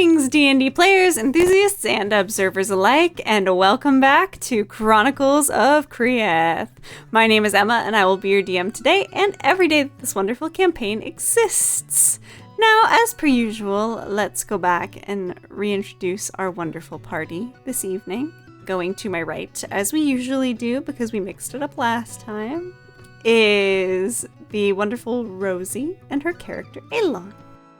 Greetings, D&D players, enthusiasts, and observers alike, and welcome back to Chronicles of Krieth. My name is Emma, and I will be your DM today, and every day that this wonderful campaign exists. Now, as per usual, let's go back and reintroduce our wonderful party this evening. Going to my right, as we usually do, because we mixed it up last time, is the wonderful Rosie and her character, Elon.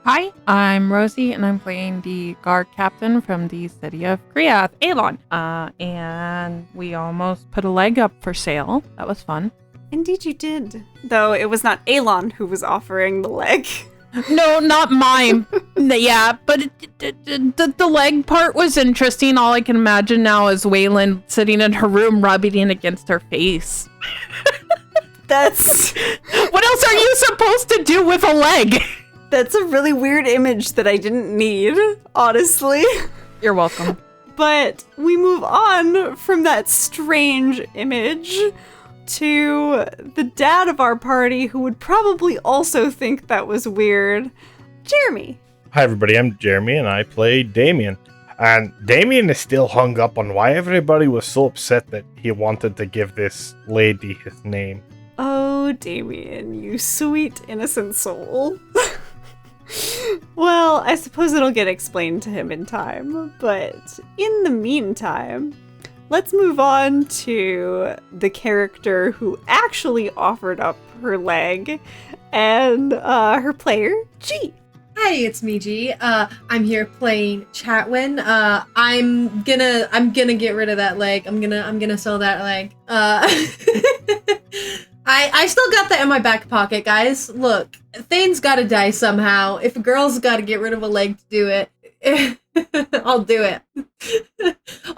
Hi, I'm Rosie, and I'm playing the guard captain from the city of Krieth, Elon. And we almost put a leg up for sale. That was fun. Indeed you did. Though it was not Elon who was offering the leg. No, not mine. Yeah, but the leg part was interesting. All I can imagine now is Waylon sitting in her room rubbing it against her face. That's... What else are you supposed to do with a leg? That's a really weird image that I didn't need, honestly. You're welcome. But we move on from that strange image to the dad of our party, who would probably also think that was weird, Jeremy. Hi everybody, I'm Jeremy and I play Damien. And Damien is still hung up on why everybody was so upset that he wanted to give this lady his name. Oh, Damien, you sweet, innocent soul. Well, I suppose it'll get explained to him in time, but in the meantime, let's move on to the character who actually offered up her leg, and her player, G. Hi, it's me, G. I'm here playing Chatwin. I'm gonna get rid of that leg. I'm gonna sell that leg. I still got that in my back pocket, guys. Look, Thane's gotta die somehow. If a girl's gotta get rid of a leg to do it, I'll do it.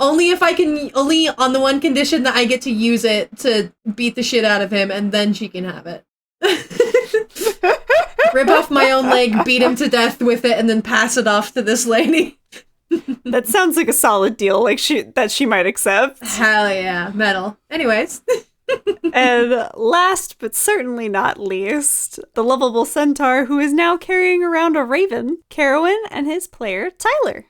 Only on the one condition that I get to use it to beat the shit out of him, and then she can have it. Rip off my own leg, beat him to death with it, and then pass it off to this lady. That sounds like a solid deal, like she might accept. Hell yeah, metal. Anyways. And last but certainly not least, the lovable centaur who is now carrying around a raven, Carowin, and his player, Tyler.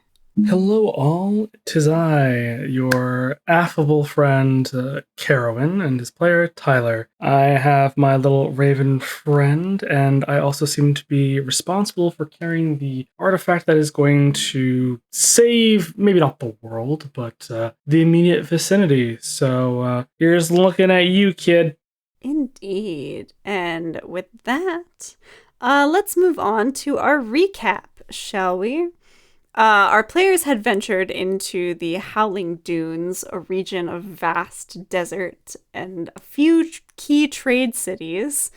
Hello all, 'tis I, your affable friend, Carowin, and his player, Tyler. I have my little raven friend, and I also seem to be responsible for carrying the artifact that is going to save, maybe not the world, but the immediate vicinity. So here's looking at you, kid. Indeed. And with that, let's move on to our recap, shall we? Our players had ventured into the Howling Dunes, a region of vast desert and a few key trade cities,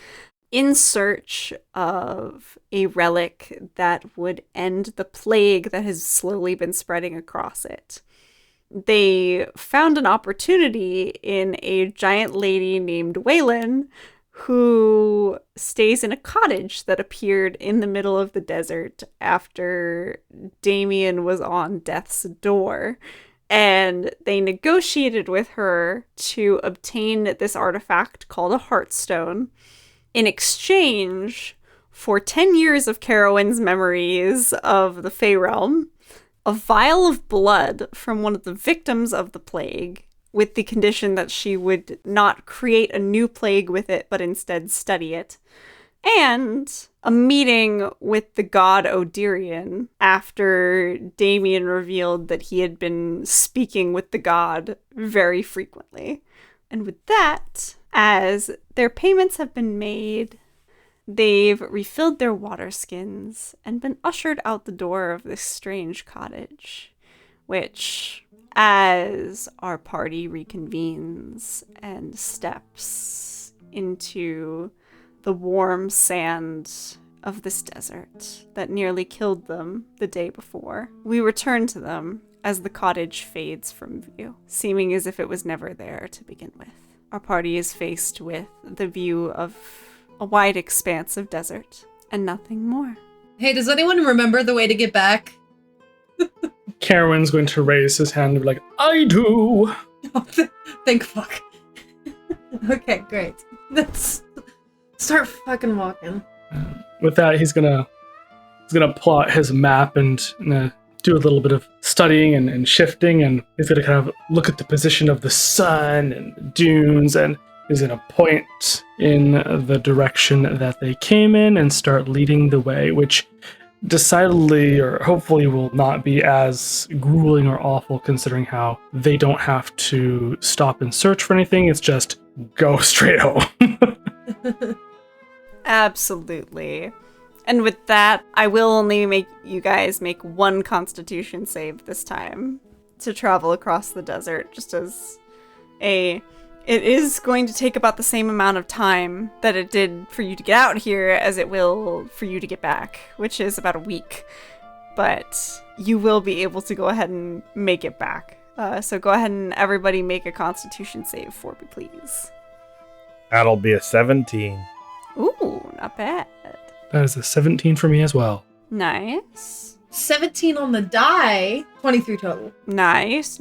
in search of a relic that would end the plague that has slowly been spreading across it. They found an opportunity in a giant lady named Waylon, who stays in a cottage that appeared in the middle of the desert after Damien was on death's door. And they negotiated with her to obtain this artifact called a Heartstone in exchange for 10 years of Carowin's memories of the Fey Realm, a vial of blood from one of the victims of the plague, with the condition that she would not create a new plague with it, but instead study it. And a meeting with the god Odirion after Damien revealed that he had been speaking with the god very frequently. And with that, as their payments have been made, they've refilled their water skins and been ushered out the door of this strange cottage, which, as our party reconvenes and steps into the warm sand of this desert that nearly killed them the day before, we return to them as the cottage fades from view, seeming as if it was never there to begin with. Our party is faced with the view of a wide expanse of desert and nothing more. Hey, does anyone remember the way to get back? Carowin's going to raise his hand and be like, I do! Oh, thank fuck. Okay, great. Let's start fucking walking. With that, he's gonna pull out his map and do a little bit of studying and shifting, and he's going to kind of look at the position of the sun and the dunes, and he's going to point in the direction that they came in and start leading the way, which decidedly or hopefully will not be as grueling or awful, considering how they don't have to stop and search for anything. It's just go straight home. Absolutely. And with that, I will only make you guys make one constitution save this time to travel across the desert, just as it is going to take about the same amount of time that it did for you to get out here as it will for you to get back, which is about a week. But you will be able to go ahead and make it back. So go ahead and everybody make a constitution save for me, please. That'll be a 17. Ooh, not bad. That is a 17 for me as well. Nice. 17 on the die, 23 total. Nice.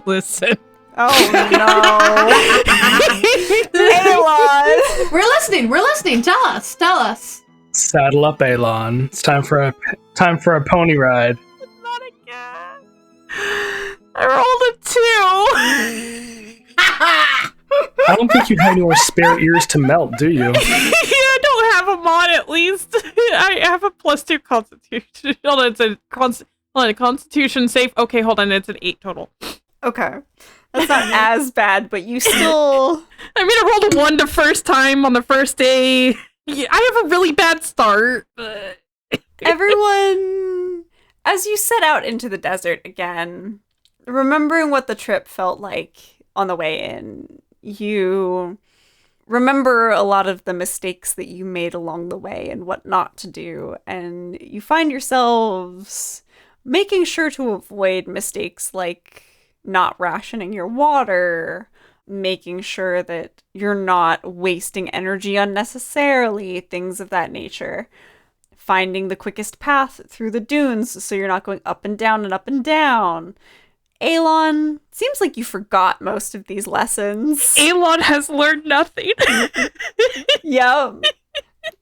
Listen. Oh no. Aelon! We're listening. Tell us. Saddle up, Elon. It's time for a pony ride. Not again. I rolled a 2. I don't think you have any more spare ears to melt, do you? I don't have them on, at least. I have a +2 constitution. Hold on, it's a constitution save. Okay, hold on, it's an 8 total. Okay. That's not as bad, but you still... I mean, I rolled a 1 the first time on the first day. Yeah, I have a really bad start. Everyone, as you set out into the desert again, remembering what the trip felt like on the way in, you remember a lot of the mistakes that you made along the way and what not to do, and you find yourselves making sure to avoid mistakes like not rationing your water, making sure that you're not wasting energy unnecessarily, things of that nature. Finding the quickest path through the dunes so you're not going up and down and up and down. Aelon, seems like you forgot most of these lessons. Aelon has learned nothing. Yep.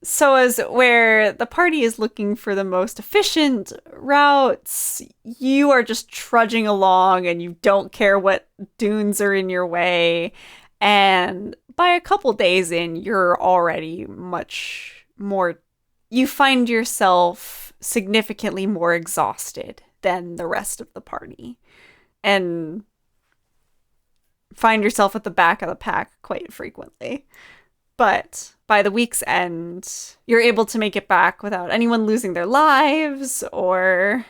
So as where the party is looking for the most efficient routes, you are just trudging along and you don't care what dunes are in your way. And by a couple days in, you're already much more... You find yourself significantly more exhausted than the rest of the party. And find yourself at the back of the pack quite frequently. But by the week's end, you're able to make it back without anyone losing their lives or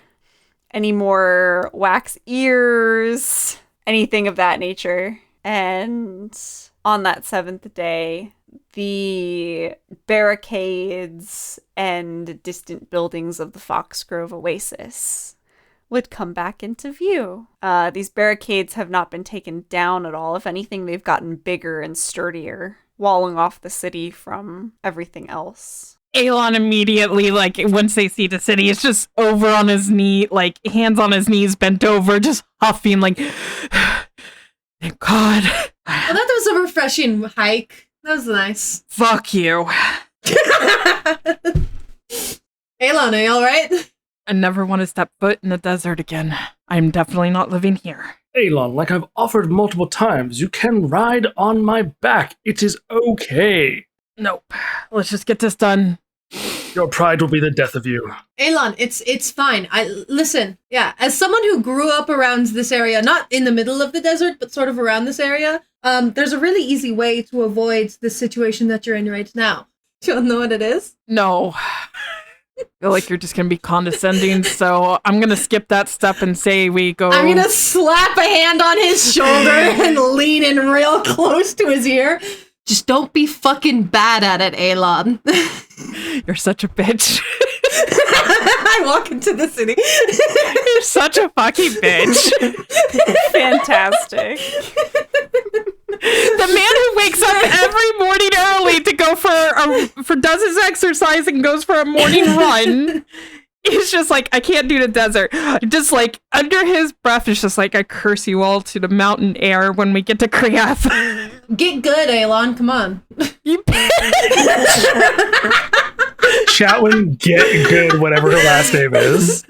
any more wax ears, anything of that nature. And on that 7th day, the barricades and distant buildings of the Foxgrove Oasis would come back into view. These barricades have not been taken down at all. If anything, they've gotten bigger and sturdier, walling off the city from everything else. Aelon immediately, like, once they see the city, is just over on his knee, like, hands on his knees, bent over, just huffing, like, thank God. Well, that was a refreshing hike. That was nice. Fuck you. Aelon, are you alright? I never want to step foot in the desert again. I'm definitely not living here. Elon, like I've offered multiple times, you can ride on my back. It is okay. Nope. Let's just get this done. Your pride will be the death of you. Aelon, it's fine. Listen, yeah, as someone who grew up around this area, not in the middle of the desert, but sort of around this area, there's a really easy way to avoid the situation that you're in right now. Do you want to know what it is? No. I feel like you're just going to be condescending, so I'm going to skip that step and say we go... I'm going to slap a hand on his shoulder and lean in real close to his ear. Just don't be fucking bad at it, Aelon. You're such a bitch. I walk into the city. You're such a fucking bitch. Fantastic. The man who wakes up every morning early to go does his exercise and goes for a morning run. He's just like, I can't do the desert. Just like under his breath, it's just like, I curse you all to the mountain air when we get to Kriath. Get good, Aelon. Come on. You Chatwin, get good, whatever her last name is.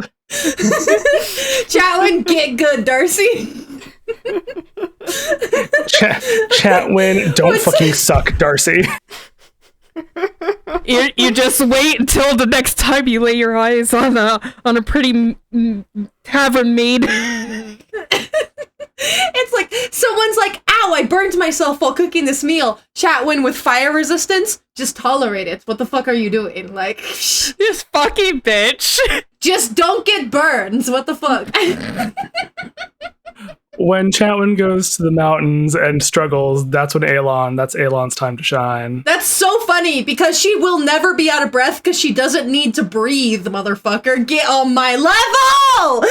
Chatwin, get good, Darcy. Chatwin, don't fucking suck, Darcy. You just wait until the next time you lay your eyes on a pretty tavern maid. It's like someone's like, ow, I burned myself while cooking this meal. Chatwin with fire resistance, just tolerate it. What the fuck are you doing? Like, This fucking bitch. just don't get burned. What the fuck? When Chatwin goes to the mountains and struggles, that's Alon's time to shine. That's so funny because she will never be out of breath because she doesn't need to breathe, motherfucker. Get on my level!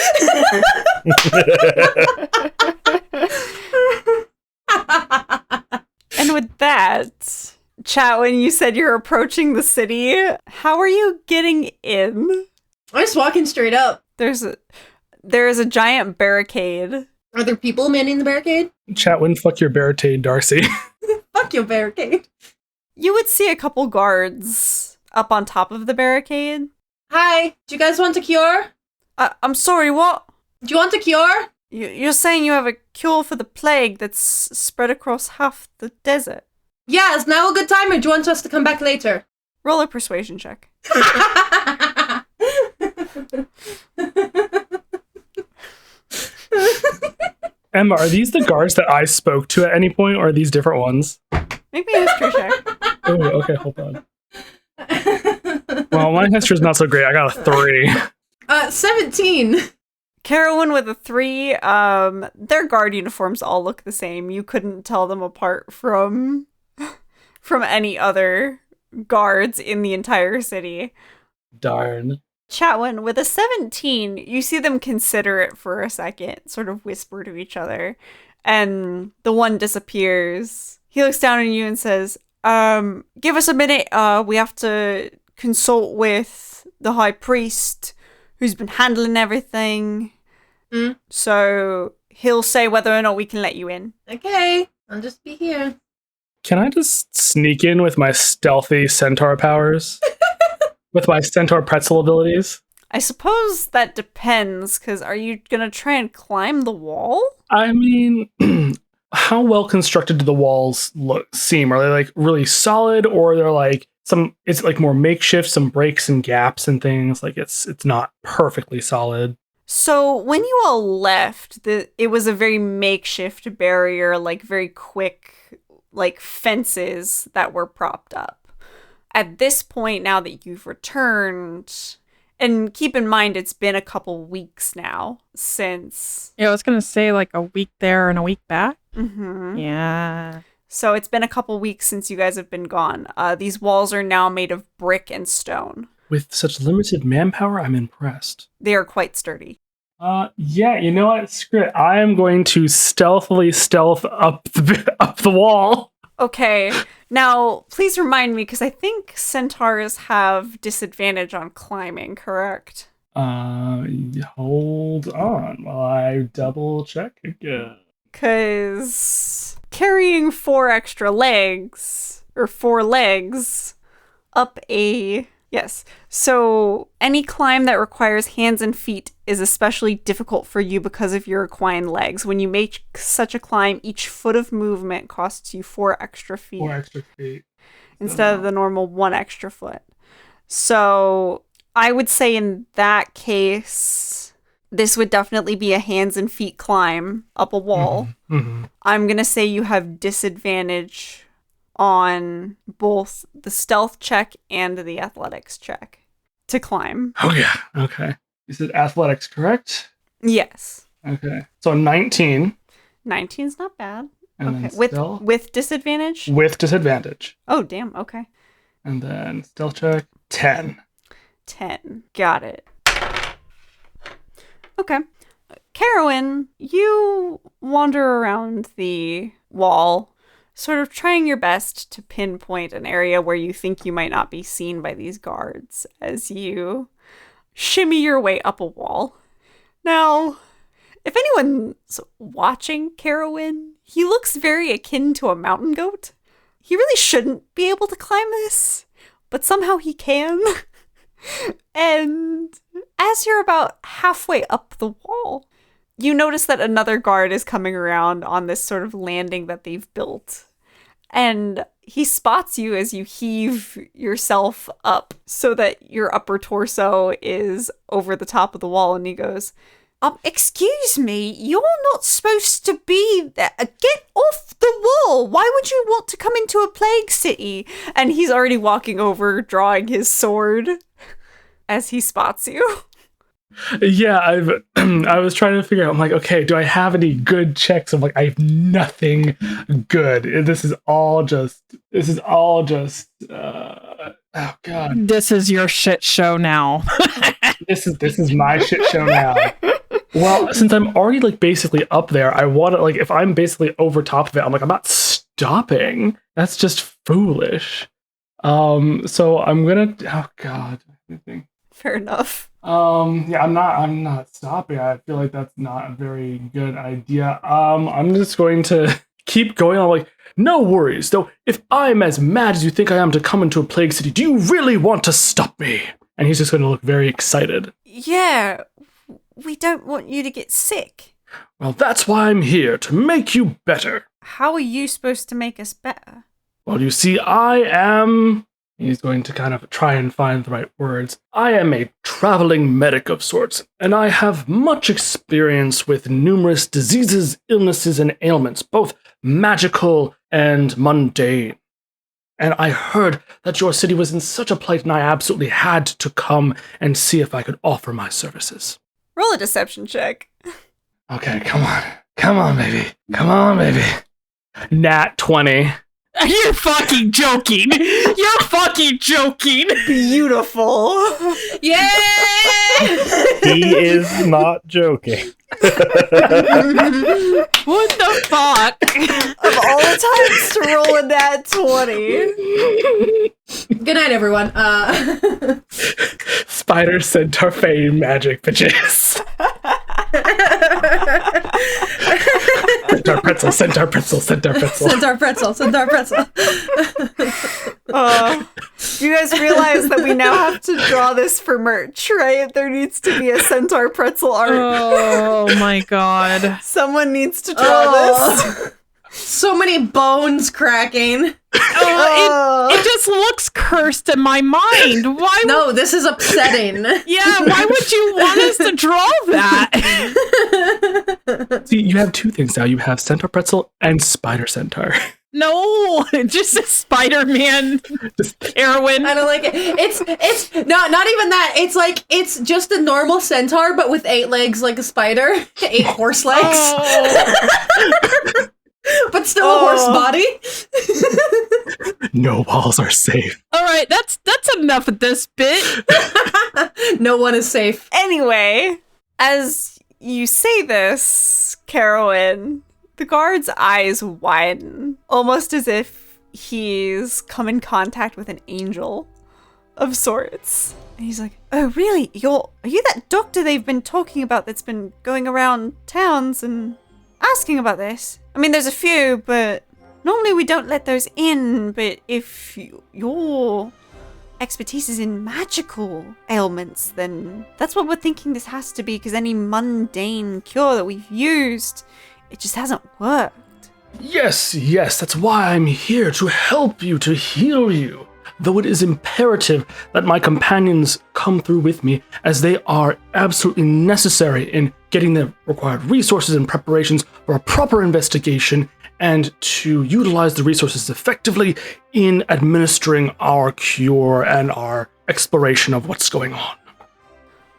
And with that, Chatwin, you said you're approaching the city. How are you getting in? I'm just walking straight up. There is a giant barricade. Are there people manning the barricade? Chatwin, fuck your barricade, Darcy. Fuck your barricade. You would see a couple guards up on top of the barricade. Hi, do you guys want a cure? I'm sorry, what? Do you want a cure? You're saying you have a cure for the plague that's spread across half the desert? Yeah, is now a good time or do you want us to come back later? Roll a persuasion check. Emma, are these the guards that I spoke to at any point, or are these different ones? Make me a history check. Oh, okay, hold on. Well, my history's not so great. I got a 3. 17. Carowin with a 3. Their guard uniforms all look the same. You couldn't tell them apart from any other guards in the entire city. Darn. Chatwin with a 17. You see them consider it for a second, sort of whisper to each other, and the one disappears. He looks down at you and says, give us a minute. We have to consult with the high priest who's been handling everything. So he'll say whether or not we can let you in. Okay, I'll just be here. Can I just sneak in with my stealthy centaur powers? With my centaur pretzel abilities? I suppose that depends, because are you going to try and climb the wall? I mean, how well constructed do the walls seem? Are they like really solid, or they're like it's like more makeshift, some breaks and gaps and things? Like it's not perfectly solid. So when you all left, it was a very makeshift barrier, like very quick, like fences that were propped up. At this point, now that you've returned, and keep in mind it's been a couple weeks now since... Yeah, I was going to say like a week there and a week back. Mm-hmm. Yeah. So it's been a couple weeks since you guys have been gone. These walls are now made of brick and stone. With such limited manpower, I'm impressed. They are quite sturdy. Yeah, you know what? Screw it. I am going to stealthily stealth up the wall. Okay, now please remind me, because I think centaurs have disadvantage on climbing, correct? Hold on while I double check again. Because carrying 4 extra legs, or 4 legs, up a... Yes, so any climb that requires hands and feet is especially difficult for you because of your equine legs. When you make such a climb, each foot of movement costs you 4 extra feet. 4 extra feet. Instead of the normal 1 extra foot. So I would say in that case, this would definitely be a hands and feet climb up a wall. Mm-hmm. I'm going to say you have disadvantage on both the stealth check and the athletics check to climb. Oh yeah. Okay. You said athletics, correct? Yes. Okay. So 19. 19's not bad. And Okay. then With disadvantage? with disadvantage. Oh, damn. Okay. And then stealth check 10. 10. Got it. Okay. Carowin, you wander around the wall, sort of trying your best to pinpoint an area where you think you might not be seen by these guards as you shimmy your way up a wall. Now, if anyone's watching Carowin, he looks very akin to a mountain goat. He really shouldn't be able to climb this, but somehow he can. And as you're about halfway up the wall, you notice that another guard is coming around on this sort of landing that they've built. And he spots you as you heave yourself up so that your upper torso is over the top of the wall. And he goes, excuse me, you're not supposed to be there. Get off the wall. Why would you want to come into a plague city? And he's already walking over, drawing his sword as he spots you. Yeah, I was trying to figure out, I'm like, okay, do I have any good checks? I'm like, I have nothing good. This is all just, oh God. This is your shit show now. This is my shit show now. Well, since I'm already like basically up there, I want to like, if I'm basically over top of it, I'm like, I'm not stopping. That's just foolish. So I'm gonna, oh God. Fair enough. Yeah, I'm not stopping. I feel like that's not a very good idea. I'm just going to keep going on like, no worries, though, if I'm as mad as you think I am to come into a plague city, do you really want to stop me? And he's just going to look very excited. Yeah, we don't want you to get sick. Well, that's why I'm here, to make you better. How are you supposed to make us better? Well, you see, he's going to kind of try and find the right words. I am a traveling medic of sorts, and I have much experience with numerous diseases, illnesses, and ailments, both magical and mundane. And I heard that your city was in such a plight, and I absolutely had to come and see if I could offer my services. Roll a deception check. Okay, come on. Come on, baby. Come on, baby. Nat 20. You're fucking joking. You're fucking joking. Beautiful. Yeah! He is not joking. What the fuck? Of all the times to roll a nat 20. Good night, everyone. Spider Centaur Fey magic bitches. Centaur pretzel, centaur pretzel, centaur pretzel. Centaur pretzel, centaur pretzel. You guys realize that we now have to draw this for merch, right? There needs to be a centaur pretzel art. Oh my god. Someone needs to draw this. So many bones cracking. It just looks cursed in my mind. Why? No, this is upsetting. Yeah, why would you want us to draw that? See, you have two things now. You have centaur pretzel and spider centaur. No, just a Spider-Man heroine. I don't like it. It's not even that. It's like it's just a normal centaur, but with 8 legs like a spider, 8 horse legs. Oh. But still a horse body. No walls are safe. All right, that's enough of this bit. No one is safe. Anyway, as you say this, Carowin, the guard's eyes widen, almost as if he's come in contact with an angel of sorts. And he's like, oh, really? Are you that doctor they've been talking about that's been going around towns and asking about this? I mean, there's a few, but normally we don't let those in. But if your expertise is in magical ailments, then that's what we're thinking this has to be, because any mundane cure that we've used, it just hasn't worked. Yes, that's why I'm here, to help you, to heal you. Though it is imperative that my companions come through with me, as they are absolutely necessary in getting the required resources and preparations for a proper investigation, and to utilize the resources effectively in administering our cure and our exploration of what's going on.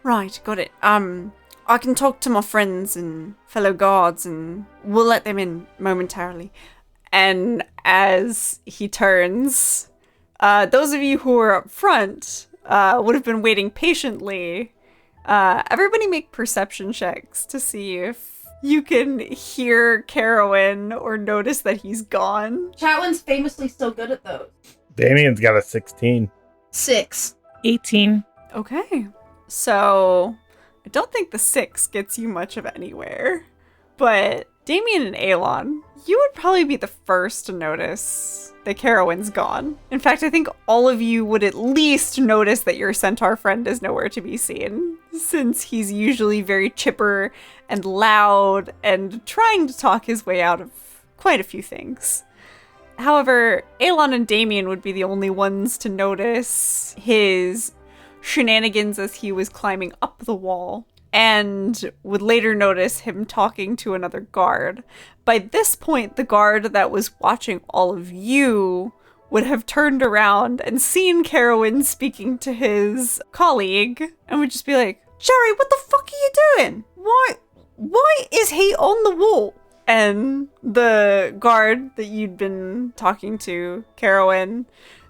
Right, got it. I can talk to my friends and fellow guards, and we'll let them in momentarily. And as he turns, those of you who are up front would have been waiting patiently. Everybody make perception checks to see if you can hear Carowin or notice that he's gone. Chatwin's famously so good at those. Damien's got a 16. 6. 18. Okay. So I don't think the 6 gets you much of anywhere. But Damien and Aelon, you would probably be the first to notice that Carowin's gone. In fact, I think all of you would at least notice that your centaur friend is nowhere to be seen. since he's usually very chipper and loud and trying to talk his way out of quite a few things. However, Elon and Damien would be the only ones to notice his shenanigans as he was climbing up the wall, and would later notice him talking to another guard. By this point, the guard that was watching all of you would have turned around and seen Carowin speaking to his colleague, and would just be like, Jerry, what the fuck are you doing? Why is he on the wall? And the guard that you'd been talking to, Carowin,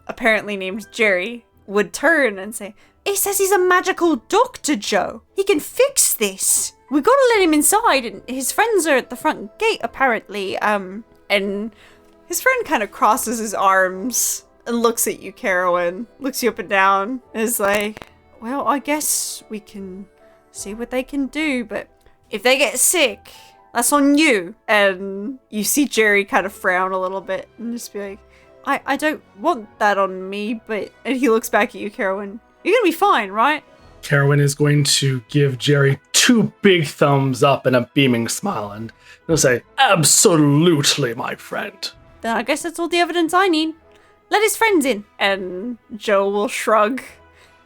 apparently named Jerry, would turn and say, he says he's a magical doctor, Joe. He can fix this. We gotta let him inside, and his friends are at the front gate, apparently. And his friend kind of crosses his arms and looks at you, Carowin, looks you up and down, and is like, well, I guess we can see what they can do, but if they get sick, that's on you. And you see Jerry kind of frown a little bit and just be like, I don't want that on me, but... And he looks back at you, Carowin. You're gonna be fine, right? Carowin is going to give Jerry 2 big thumbs up and a beaming smile, and he'll say, absolutely, my friend. Then I guess that's all the evidence I need. Let his friends in. And Joe will shrug,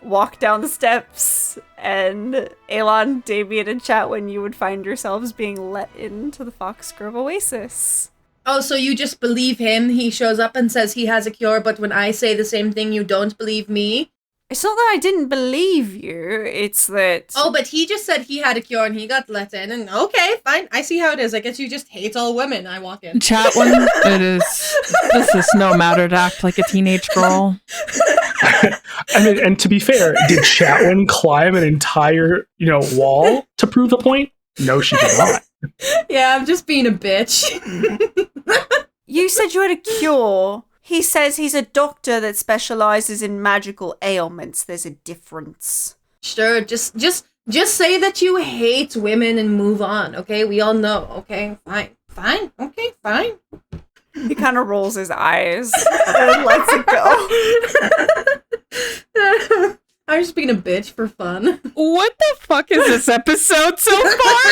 walk down the steps, and Elon, Damien, and Chatwin, you would find yourselves being let into the Foxgrove Oasis. Oh, so you just believe him? He shows up and says he has a cure, but when I say the same thing, you don't believe me? It's not that I didn't believe you, it's that... Oh, but he just said he had a cure and he got let in, and okay, fine, I see how it is. I guess you just hate all women. I walk in. Chatwin, this is no matter to act like a teenage girl. I mean, and to be fair, did Chatwin climb an entire, wall to prove the point? No, she did not. Yeah, I'm just being a bitch. You said you had a cure. He says he's a doctor that specializes in magical ailments. There's a difference. Sure, just say that you hate women and move on, okay? We all know, okay? Fine, okay, fine. He kind of rolls his eyes and lets it go. I'm just being a bitch for fun. What the fuck is this episode so far?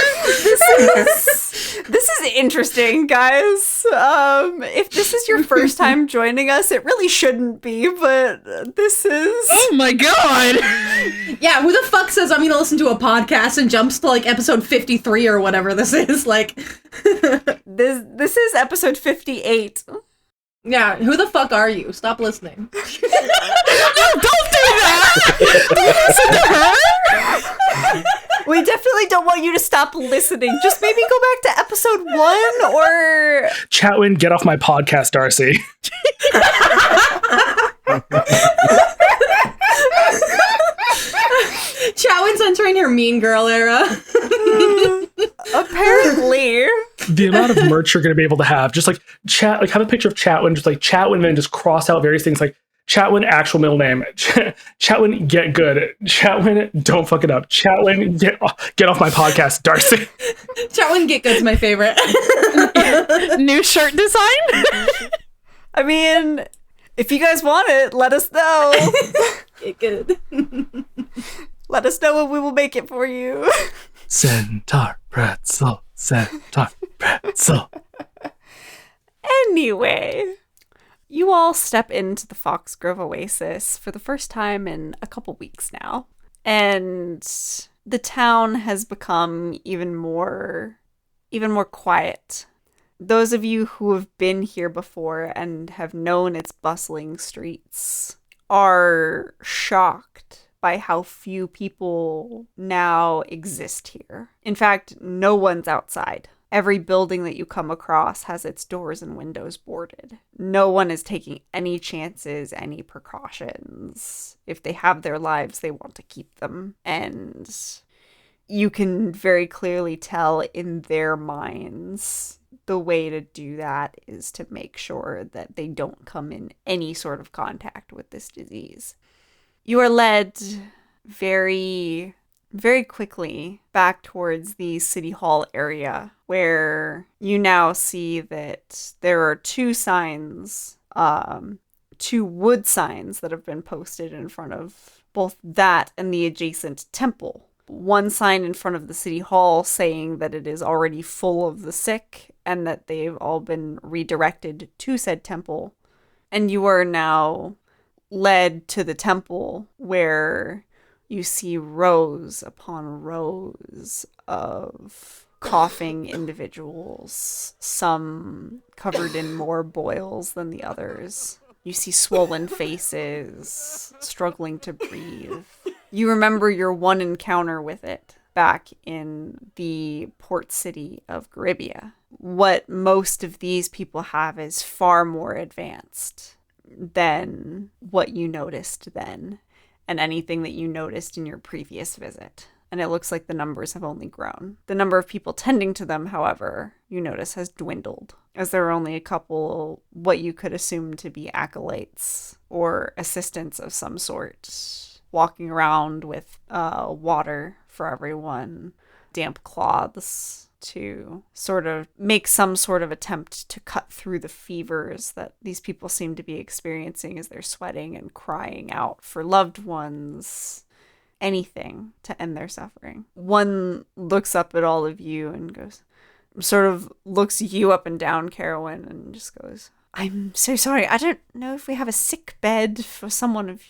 This is interesting, guys. If this is your first time joining us, it really shouldn't be, but this is... Oh my god! Yeah, who the fuck says I'm gonna listen to a podcast and jumps to like episode 53 or whatever this is? Like, this is episode 58. Yeah, who the fuck are you? Stop listening. No, don't do that! Don't listen to her! We definitely don't want you to stop listening. Just maybe go back to episode 1 or... Chatwin, get off my podcast, Darcy. Chatwin's entering her mean girl era. Apparently. The amount of merch you're going to be able to have, just like chat, like have a picture of Chatwin, just like Chatwin, then just cross out various things like Chatwin, actual middle name, Chatwin, get good, Chatwin, don't fuck it up, Chatwin, get off my podcast, Darcy. Chatwin, get good's my favorite. New shirt design? I mean, if you guys want it, let us know. Get good. Let us know and we will make it for you. Centaur pretzel, Centaur pretzel. Anyway, you all step into the Foxgrove Oasis for the first time in a couple weeks now. And the town has become even more quiet. Those of you who have been here before and have known its bustling streets are shocked by how few people now exist here. In fact, no one's outside. Every building that you come across has its doors and windows boarded. No one is taking any chances, any precautions. If they have their lives, they want to keep them. And you can very clearly tell in their minds the way to do that is to make sure that they don't come in any sort of contact with this disease. You are led very, very quickly back towards the City Hall area, where you now see that there are 2 signs, 2 wood signs that have been posted in front of both that and the adjacent temple. one sign in front of the city hall saying that it is already full of the sick and that they've all been redirected to said temple. And you are now led to the temple where you see rows upon rows of coughing individuals, some covered in more boils than the others. You see swollen faces, struggling to breathe. You remember your one encounter with it back in the port city of Garibia. What most of these people have is far more advanced than what you noticed then, and anything that you noticed in your previous visit. And it looks like the numbers have only grown. The number of people tending to them, however, you notice has dwindled, as there are only a couple what you could assume to be acolytes or assistants of some sort, walking around with water for everyone, damp cloths, to sort of make some sort of attempt to cut through the fevers that these people seem to be experiencing as they're sweating and crying out for loved ones. Anything to end their suffering. One looks up at all of you and goes, sort of looks you up and down, Carowin, and just goes, I'm so sorry. I don't know if we have a sick bed for someone of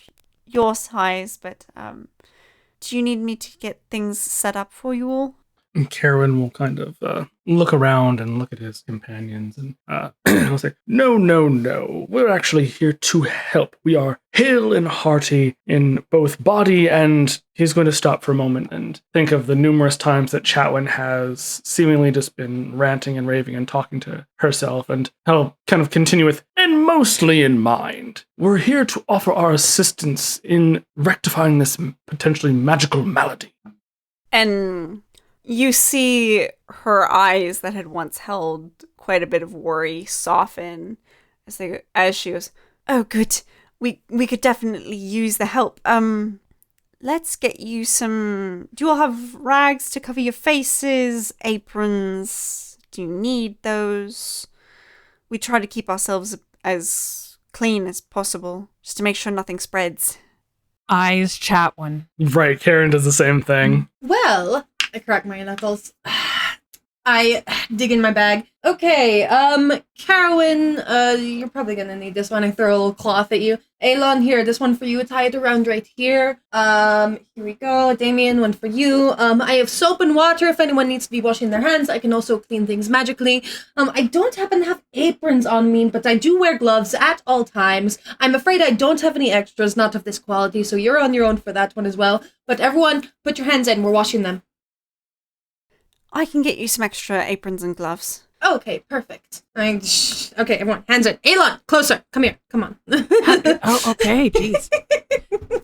your size, but do you need me to get things set up for you all? And Carowin will kind of look around and look at his companions and he'll say, No. We're actually here to help. We are hale and hearty in both body, and he's going to stop for a moment and think of the numerous times that Chatwin has seemingly just been ranting and raving and talking to herself, and he'll kind of continue with, and mostly in mind, we're here to offer our assistance in rectifying this potentially magical malady. And you see her eyes that had once held quite a bit of worry soften as she goes, oh, good. We could definitely use the help. Let's get you some... Do you all have rags to cover your faces? Aprons? Do you need those? We try to keep ourselves as clean as possible, just to make sure nothing spreads. Eyes Chatwin. Right, Karen does the same thing. Well, I crack my knuckles. I dig in my bag. Okay, Carowin, you're probably gonna need this one. I throw a little cloth at you. Elon, here, this one for you. Tie it around right here. Here we go. Damien, one for you. I have soap and water if anyone needs to be washing their hands. I can also clean things magically. I don't happen to have aprons on me, but I do wear gloves at all times. I'm afraid I don't have any extras, not of this quality, so you're on your own for that one as well. But everyone, put your hands in. We're washing them. I can get you some extra aprons and gloves. Okay, perfect. Okay, everyone, hands in. Elon, closer. Come here. Come on. Oh, okay, jeez.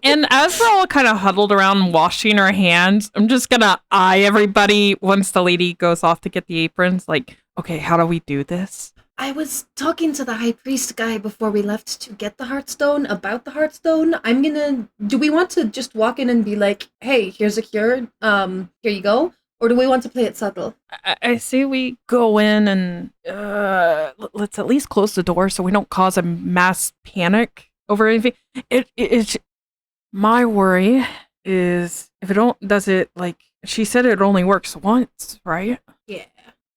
And as we're all kind of huddled around washing our hands, I'm just gonna eye everybody once the lady goes off to get the aprons. Like, okay, how do we do this? I was talking to the high priest guy before we left to get the Heartstone about the Heartstone. Do we want to just walk in and be like, hey, here's a cure. Here you go. Or do we want to play it subtle? I say we go in and let's at least close the door so we don't cause a mass panic over anything. It's my worry is if it don't does it like she said it only works once, right? Yeah.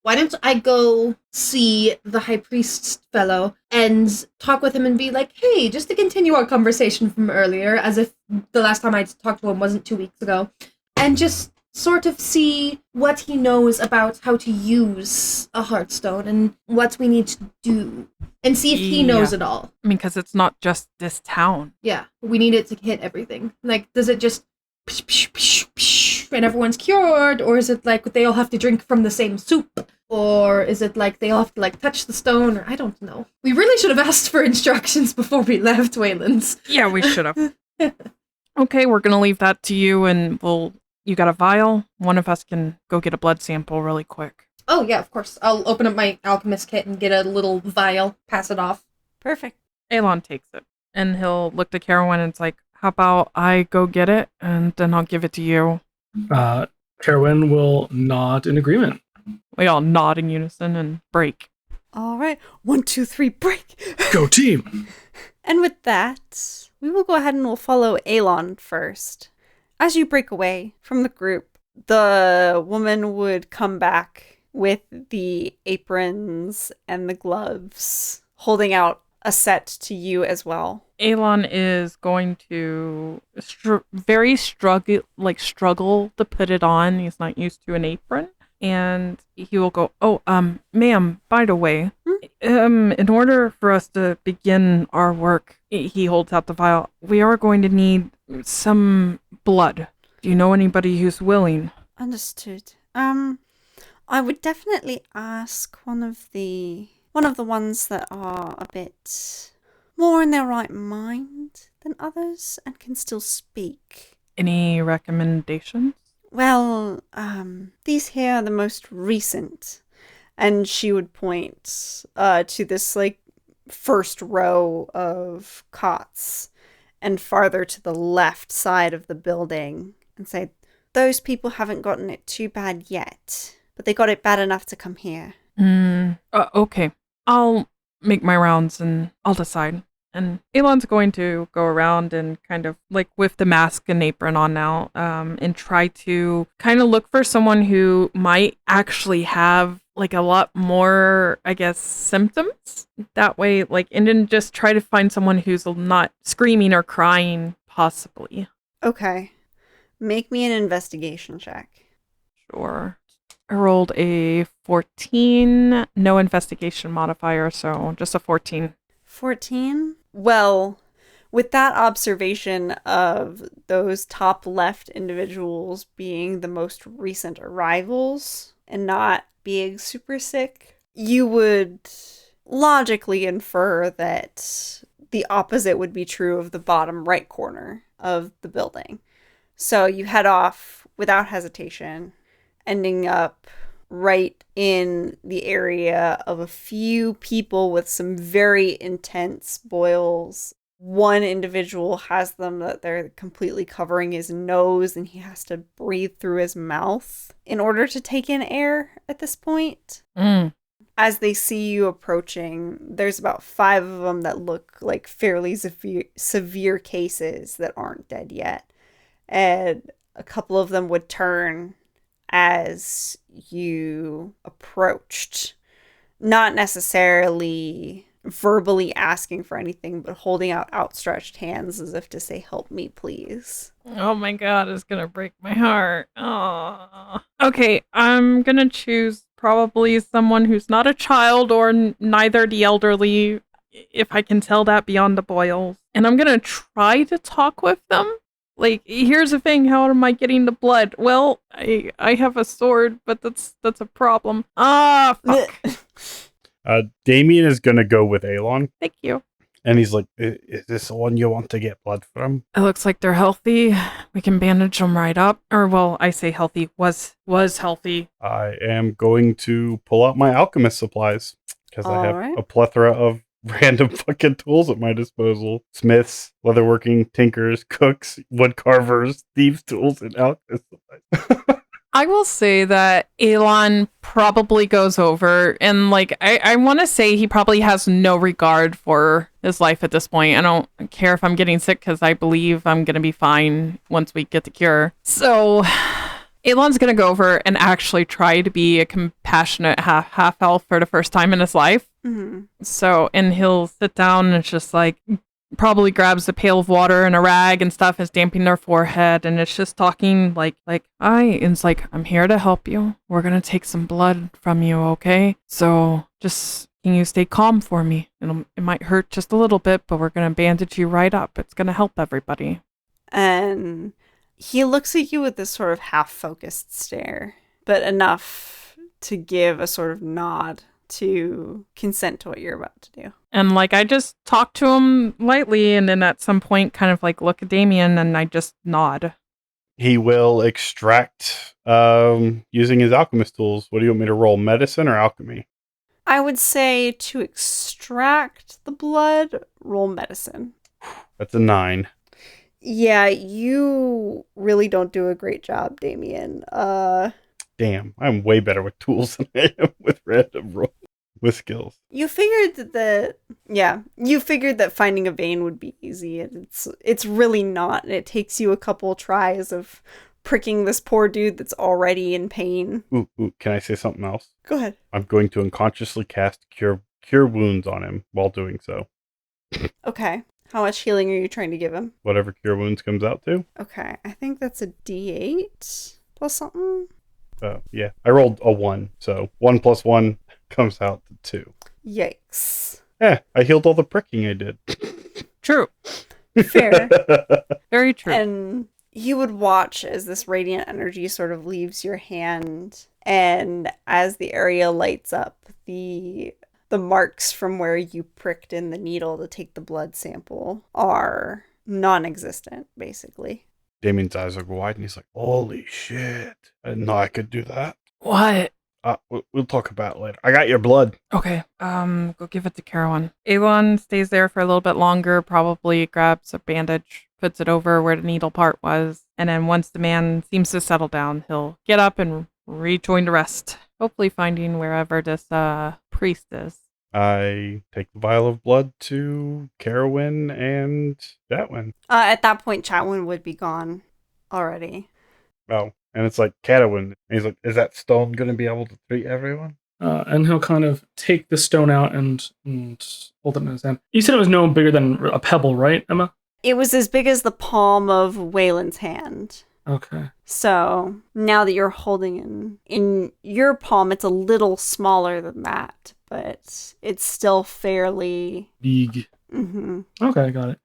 Why don't I go see the high priest fellow and talk with him and be like, hey, just to continue our conversation from earlier, as if the last time I talked to him wasn't 2 weeks ago, and just sort of see what he knows about how to use a Heartstone and what we need to do, and see if he knows it all. I mean, because it's not just this town. Yeah, we need it to hit everything. Like, does it just psh, psh, psh, psh, and everyone's cured, or is it like they all have to drink from the same soup, or is it like they all have to like touch the stone, or I don't know. We really should have asked for instructions before we left Wayland's. Yeah, we should have. Okay, we're gonna leave that to you, and you got a vial? One of us can go get a blood sample really quick. Oh, yeah, of course. I'll open up my alchemist kit and get a little vial, pass it off. Perfect. Elon takes it, and he'll look to Carowin and it's like, how about I go get it, and then I'll give it to you? Carowin will nod in agreement. We all nod in unison and break. All right. 1, 2, 3, break. Go team! And with that, we will go ahead and we'll follow Elon first. as you break away from the group, the woman would come back with the aprons and the gloves, holding out a set to you as well. Elon is going to struggle to put it on. He's not used to an apron. And he will go, "Oh, ma'am, by the way, in order for us to begin our work," he holds out the vial, "we are going to need some blood. Do you know anybody who's willing?" Understood. I would definitely ask one of the ones that are a bit more in their right mind than others and can still speak. Any recommendations? Well, these here are the most recent. And she would point to this, like, first row of cots and farther to the left side of the building and say, those people haven't gotten it too bad yet, but they got it bad enough to come here. Okay. I'll make my rounds and I'll decide. And Elon's going to go around and kind of like with the mask and apron on now, and try to kind of look for someone who might actually have like a lot more, I guess, symptoms that way. Like, and then just try to find someone who's not screaming or crying, possibly. Okay. Make me an investigation check. Sure. I rolled a 14, no investigation modifier, so just a 14. 14? Well, with that observation of those top left individuals being the most recent arrivals and not being super sick, you would logically infer that the opposite would be true of the bottom right corner of the building. So you head off without hesitation, ending up right in the area of a few people with some very intense boils. One individual has them that they're completely covering his nose and he has to breathe through his mouth in order to take in air at this point. As they see you approaching, there's about 5 of them that look like fairly severe cases that aren't dead yet. And a couple of them would turn as you approached, not necessarily verbally asking for anything, but holding out outstretched hands as if to say, help me, please. Oh my god, it's gonna break my heart. Oh. Okay, I'm gonna choose probably someone who's not a child or neither the elderly, if I can tell that beyond the boils. And I'm gonna try to talk with them. Like, here's the thing, how am I getting the blood? Well, I have a sword, but that's a problem. Ah, fuck. Damien is gonna go with Elon. Thank you. And he's like, is this the one you want to get blood from? It looks like they're healthy. We can bandage them right up. Or, well, I say healthy. Was healthy. I am going to pull out my alchemist supplies. Because I have a plethora of random fucking tools at my disposal. Smiths, leatherworking, tinkers, cooks, wood carvers, thieves' tools, and alchemist supplies. I will say that Elon probably goes over and like I want to say he probably has no regard for his life at this point. I don't care if I'm getting sick because I believe I'm going to be fine once we get the cure. So Elon's going to go over and actually try to be a compassionate half elf for the first time in his life. Mm-hmm. So, and he'll sit down and it's just like probably grabs a pail of water and a rag and stuff, is damping their forehead, and it's just talking like and it's like, I'm here to help you. We're gonna take some blood from you, okay? So just can you stay calm for me? It might hurt just a little bit, but we're gonna bandage you right up. It's gonna help everybody. And he looks at you with this sort of half-focused stare, but enough to give a sort of nod to consent to what you're about to do. And like I just talk to him lightly, and then at some point kind of like look at Damien and I just nod. He will extract using his alchemist tools. What do you want me to roll, medicine or alchemy? I would say to extract the blood, roll medicine. That's a 9. Yeah, you really don't do a great job, Damien. Damn, I'm way better with tools than I am with random rolls. with skills. You figured that finding a vein would be easy. It's really not. And it takes you a couple tries of pricking this poor dude that's already in pain. Ooh, can I say something else? Go ahead. I'm going to unconsciously cast Cure Wounds on him while doing so. Okay. How much healing are you trying to give him? Whatever Cure Wounds comes out to. Okay. I think that's a D8 plus something. Yeah. I rolled a 1, so 1 plus 1 comes out to 2. Yikes. Yeah, I healed all the pricking I did. True. Fair. Very true. And you would watch as this radiant energy sort of leaves your hand, and as the area lights up, the marks from where you pricked in the needle to take the blood sample are non-existent, basically. Damien's eyes will go wide, and he's like, "Holy shit! I didn't know I could do that." What? We'll talk about it later. I got your blood. Okay. Go give it to Carolyn. Avon stays there for a little bit longer, probably grabs a bandage, puts it over where the needle part was, and then once the man seems to settle down, he'll get up and rejoin the rest, hopefully finding wherever this priest is. I take the vial of blood to Carowin and Chatwin. At that point, Chatwin would be gone already. Oh, and it's like Catawin. He's like, "Is that stone going to be able to treat everyone?" And he'll kind of take the stone out and hold it in his hand. You said it was no bigger than a pebble, right, Emma? It was as big as the palm of Waylon's hand. Okay. So now that you're holding in your palm, it's a little smaller than that, but it's still fairly Big. Mm-hmm. Okay, got it.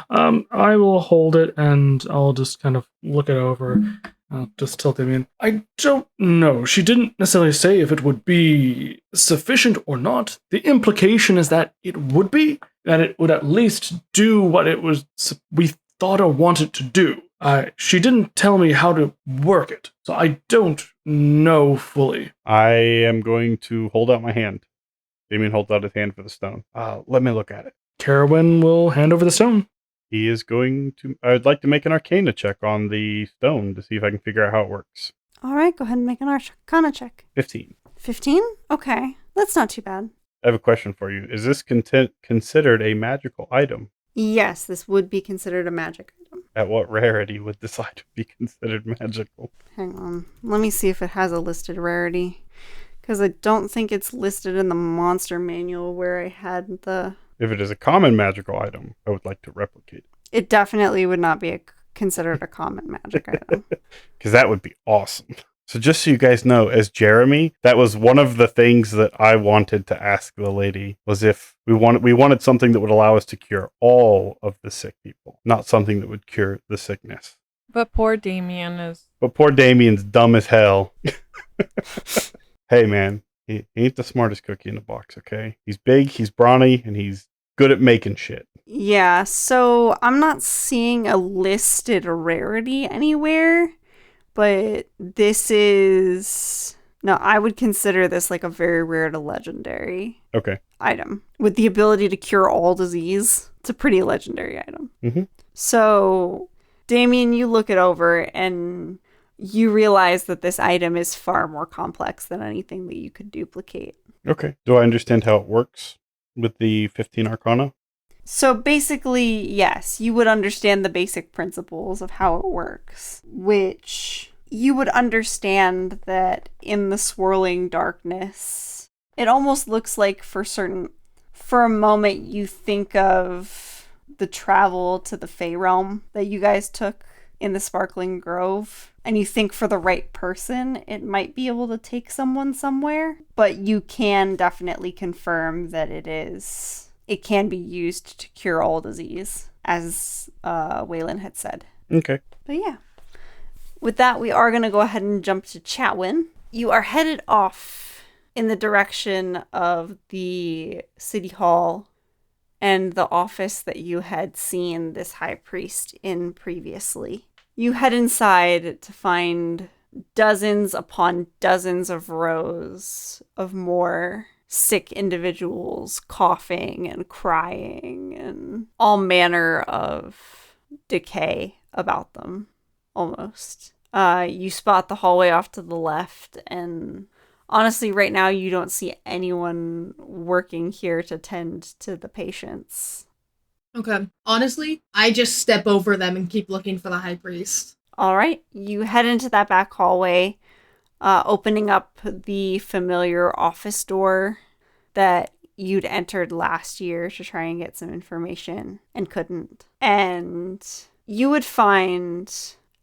I will hold it and I'll just kind of look it over. I'll just tell Damien, I don't know. She didn't necessarily say if it would be sufficient or not. The implication is that it would be, that it would at least do what it was we thought or wanted to do. She didn't tell me how to work it, so I don't know fully. I am going to hold out my hand. Damien holds out his hand for the stone. Let me look at it. Carowin will hand over the stone. He is going to... I would like to make an Arcana check on the stone to see if I can figure out how it works. All right, go ahead and make an Arcana check. 15. 15? Okay, that's not too bad. I have a question for you. Is this considered a magical item? Yes, this would be considered a magic item. At what rarity would this item be considered magical? Hang on. Let me see if it has a listed rarity. Because I don't think it's listed in the monster manual where I had the... If it is a common magical item, I would like to replicate it. It definitely would not be considered a common magic item. Because that would be awesome. So just so you guys know, as Jeremy, that was one of the things that I wanted to ask the lady, was if we wanted something that would allow us to cure all of the sick people, not something that would cure the sickness. But poor Damien is... But poor Damien's dumb as hell. Hey, man, he ain't the smartest cookie in the box, okay? He's big, he's brawny, and he's good at making shit. Yeah, so I'm not seeing a listed rarity anywhere. But this is... No, I would consider this like a very rare to legendary item. With the ability to cure all disease. It's a pretty legendary item. Mm-hmm. So, Damien, you look it over and you realize that this item is far more complex than anything that you could duplicate. Okay. Do I understand how it works with the 15 Arcana? So basically, yes, you would understand the basic principles of how it works, which you would understand that in the swirling darkness, it almost looks like for a moment you think of the travel to the Fey realm that you guys took in the Sparkling Grove, and you think for the right person, it might be able to take someone somewhere, but you can definitely confirm that it can be used to cure all disease, as Waylon had said. Okay. But yeah. With that, we are going to go ahead and jump to Chatwin. You are headed off in the direction of the city hall and the office that you had seen this high priest in previously. You head inside to find dozens upon dozens of rows of more sick individuals coughing and crying and all manner of decay about them, almost. You spot the hallway off to the left, and honestly, right now you don't see anyone working here to tend to the patients. Okay. Honestly, I just step over them and keep looking for the high priest. All right, you head into that back hallway, opening up the familiar office door that you'd entered last year to try and get some information and couldn't. And you would find,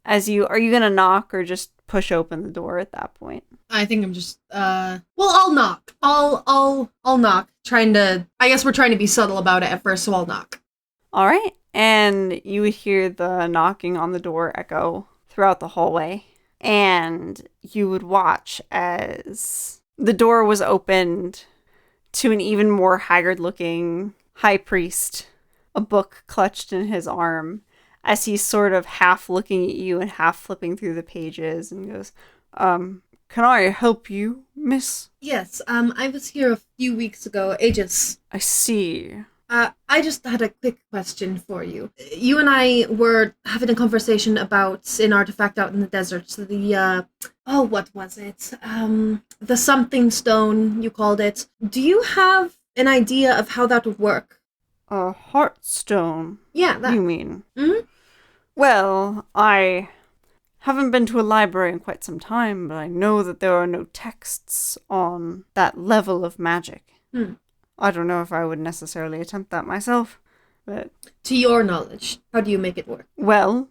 are you gonna knock or just push open the door at that point? I think I'm just, well, I'll knock. I'll knock. I guess we're trying to be subtle about it at first, so I'll knock. All right. And you would hear the knocking on the door echo throughout the hallway. And you would watch as the door was opened to an even more haggard-looking high priest, a book clutched in his arm, as he's sort of half looking at you and half flipping through the pages and goes, can I help you, miss? Yes, I was here a few weeks ago, ages. I see. I just had a quick question for you. You and I were having a conversation about an artifact out in the desert. What was it? The something stone, you called it. Do you have an idea of how that would work? A Heartstone? Yeah, that. You mean? Mm-hmm. Well, I haven't been to a library in quite some time, but I know that there are no texts on that level of magic. I don't know if I would necessarily attempt that myself, but... To your knowledge, how do you make it work? Well,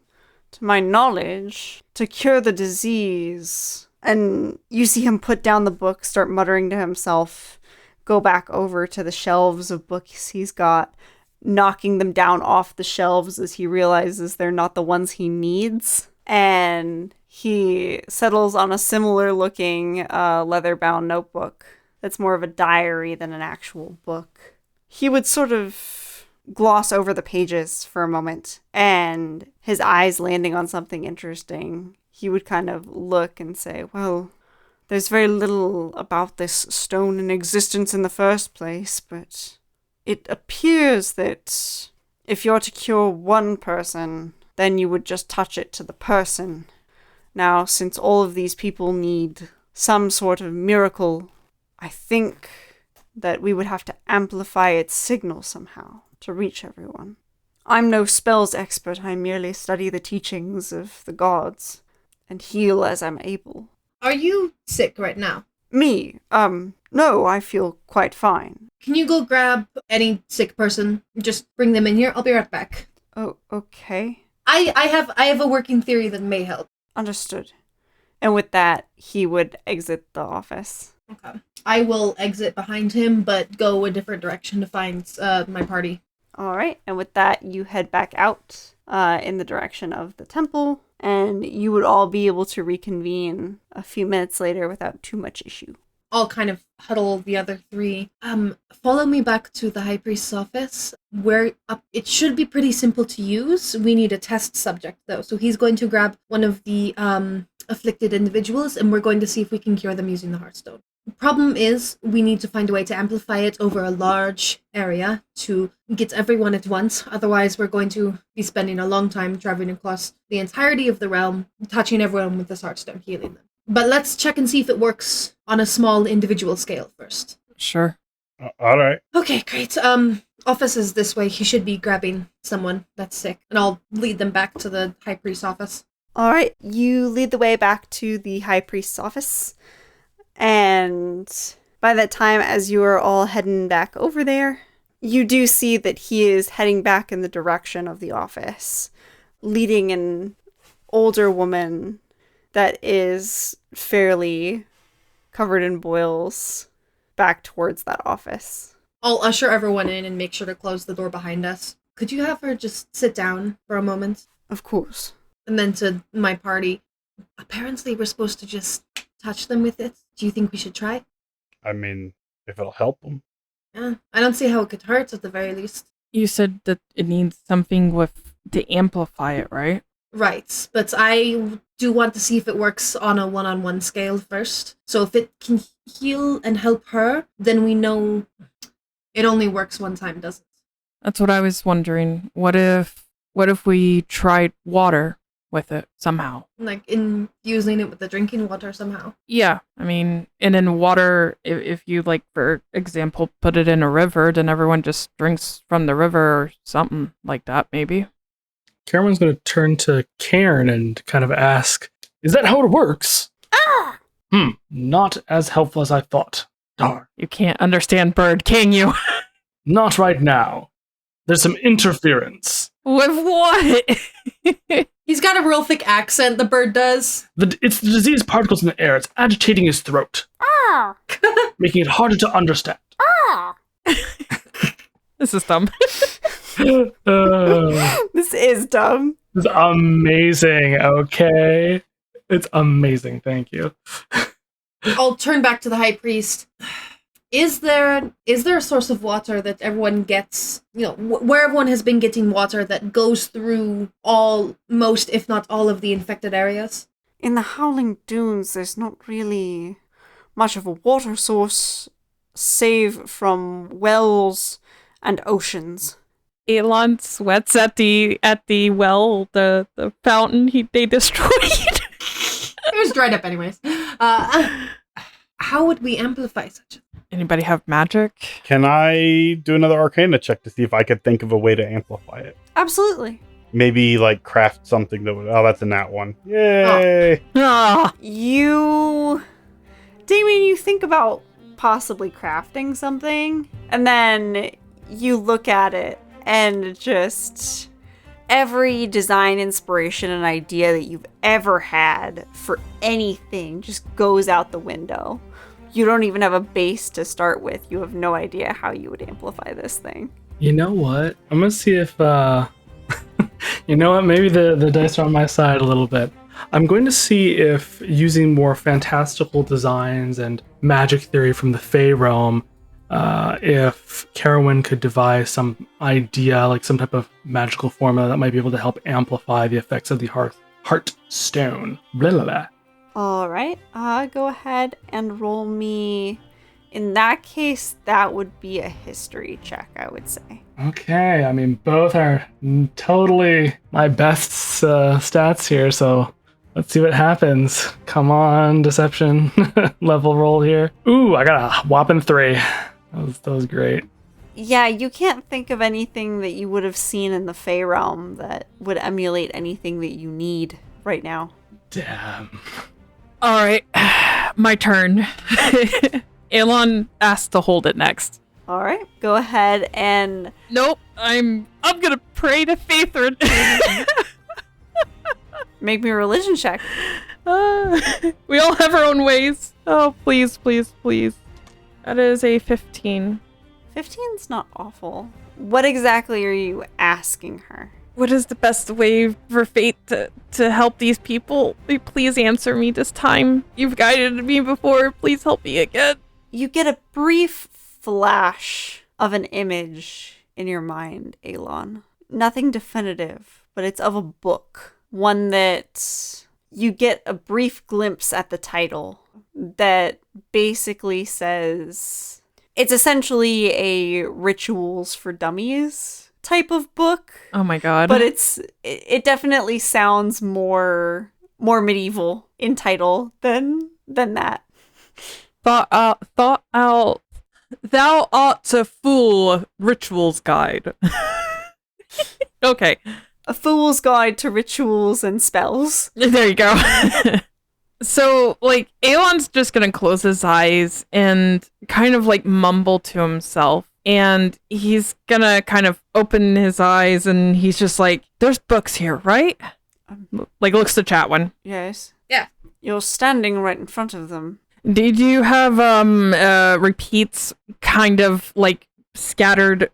to my knowledge, to cure the disease... And you see him put down the book, start muttering to himself, go back over to the shelves of books he's got, knocking them down off the shelves as he realizes they're not the ones he needs. And he settles on a similar-looking leather-bound notebook that's more of a diary than an actual book. He would sort of gloss over the pages for a moment, and his eyes landing on something interesting, he would kind of look and say, well, there's very little about this stone in existence in the first place, but it appears that if you're to cure one person, then you would just touch it to the person. Now, since all of these people need some sort of miracle, I think that we would have to amplify its signal somehow to reach everyone. I'm no spells expert, I merely study the teachings of the gods and heal as I'm able. Are you sick right now? Me? No, I feel quite fine. Can you go grab any sick person? Just bring them in here. I'll be right back. Oh, okay. I have a working theory that may help. Understood. And with that, he would exit the office. Okay. I will exit behind him, but go a different direction to find my party. All right. And with that, you head back out in the direction of the temple, and you would all be able to reconvene a few minutes later without too much issue. I'll kind of huddle the other three. Follow me back to the High Priest's office, where it should be pretty simple to use. We need a test subject, though. So he's going to grab one of the afflicted individuals, and we're going to see if we can cure them using the Heartstone. The problem is we need to find a way to amplify it over a large area to get everyone at once. Otherwise, we're going to be spending a long time traveling across the entirety of the realm, touching everyone with this Heartstone, healing them. But let's check and see if it works on a small individual scale first. Sure. All right. Okay, great. Office is this way. He should be grabbing someone that's sick, and I'll lead them back to the High Priest's office. All right, you lead the way back to the High Priest's office. And by that time, as you are all heading back over there, you do see that he is heading back in the direction of the office, leading an older woman that is fairly covered in boils back towards that office. I'll usher everyone in and make sure to close the door behind us. Could you have her just sit down for a moment? Of course. And then to my party, apparently we're supposed to just touch them with it. Do you think we should try? I mean, if it'll help them. Yeah, I don't see how it could hurt at the very least. You said that it needs something to amplify it, right? Right, but I do want to see if it works on a one-on-one scale first. So if it can heal and help her, then we know it only works one time, doesn't it? That's what I was wondering. What if we tried water? with it somehow. Like infusing it with the drinking water somehow. Yeah, I mean, and in water, if you, like, for example, put it in a river, then everyone just drinks from the river or something like that, maybe. Cameron's going to turn to Cairn and kind of ask, is that how it works? Ah! Not as helpful as I thought. Darn. You can't understand bird, can you? Not right now. There's some interference. With what? He's got a real thick accent, the bird does. It's the disease particles in the air. It's agitating his throat, Ah! making it harder to understand. Ah! This is dumb. This is dumb. This is amazing, okay? It's amazing, thank you. I'll turn back to the high priest. Is there a source of water that everyone gets, where everyone has been getting water that goes through most, if not all, of the infected areas? In the Howling Dunes, there's not really much of a water source, save from wells and oceans. Elon sweats at the well, the fountain they destroyed. It was dried up anyways. How would we amplify such a thing? Anybody have magic? Can I do another Arcana check to see if I could think of a way to amplify it? Absolutely. Maybe, like, craft something that would... Oh, that's a nat one. Yay! Ah, Damien, you think about possibly crafting something, and then you look at it, and just every design inspiration and idea that you've ever had for anything just goes out the window. You don't even have a base to start with. You have no idea how you would amplify this thing. You know what? I'm gonna see if, you know what? Maybe the dice are on my side a little bit. I'm going to see if using more fantastical designs and magic theory from the Fey realm, if Carowin could devise some idea, like some type of magical formula that might be able to help amplify the effects of the Heartstone. Blah, blah, blah. All right, go ahead and roll me. In that case, that would be a history check, I would say. Okay, I mean, both are totally my best stats here, so let's see what happens. Come on, deception level roll here. Ooh, I got a whopping 3. That was great. Yeah, you can't think of anything that you would have seen in the Fey realm that would emulate anything that you need right now. Damn. all right, my turn. Elon asked to hold it next. All right, go ahead and... Nope, I'm gonna pray to Faithrin. Make me a religion check. We all have our own ways. Oh, please, please, please. That is a 15. 15's not awful. What exactly are you asking her? What is the best way for fate to help these people? Please answer me this time. You've guided me before. Please help me again. You get a brief flash of an image in your mind, Elon. Nothing definitive, but it's of a book. One that you get a brief glimpse at the title that basically says... It's essentially a Rituals for Dummies type of book. Oh my god. But it definitely sounds more medieval in title than that. Thought out. Thou art to fool Rituals Guide. Okay. A Fool's Guide to Rituals and Spells. There you go. So, like, Elon's just gonna close his eyes and kind of, like, mumble to himself. And he's gonna kind of open his eyes and he's just like, there's books here, right? Like, looks to Chatwin. Yes. Yeah. You're standing right in front of them. Did you have, repeats kind of, like, scattered,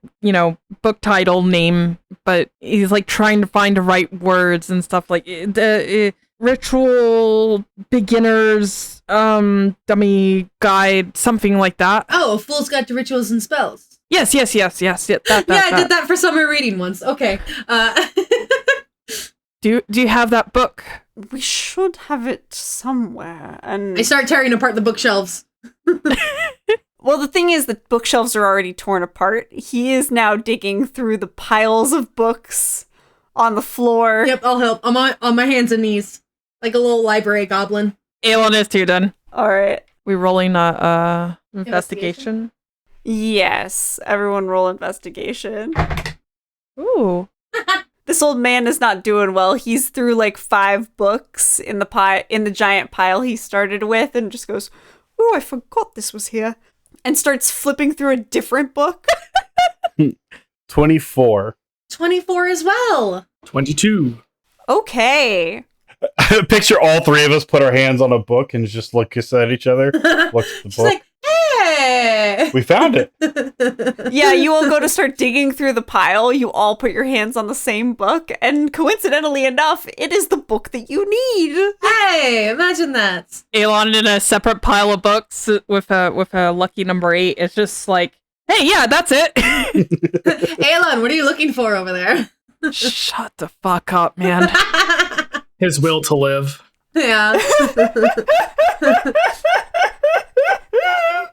book title name, but he's, like, trying to find the right words and stuff like Ritual Beginners Dummy Guide, something like that. Oh, A Fool's Guide to Rituals and Spells. Yes. Yeah, that. I did that for summer reading once. Okay. Do you have that book? We should have it somewhere. And I start tearing apart the bookshelves. well, the thing is that bookshelves are already torn apart. He is now digging through the piles of books on the floor. Yep, I'll help. I'm on my hands and knees. Like a little library goblin. Aelin is too done. All right. We rolling investigation? Yes. Everyone roll investigation. Ooh. This old man is not doing well. He's through like 5 books in the giant pile he started with and just goes, "Oh, I forgot this was here." And starts flipping through a different book. 24. 24 as well. 22. Okay. Picture all 3 of us put our hands on a book and just look at each other. What's the She's book? like, hey! We found it. Yeah, you all go to start digging through the pile. You all put your hands on the same book. And coincidentally enough, it is the book that you need. Hey, imagine that. Aelin in a separate pile of books with a lucky number 8. It's just like, hey, yeah, that's it. Aelin, what are you looking for over there? Shut the fuck up, man. His will to live. Yeah.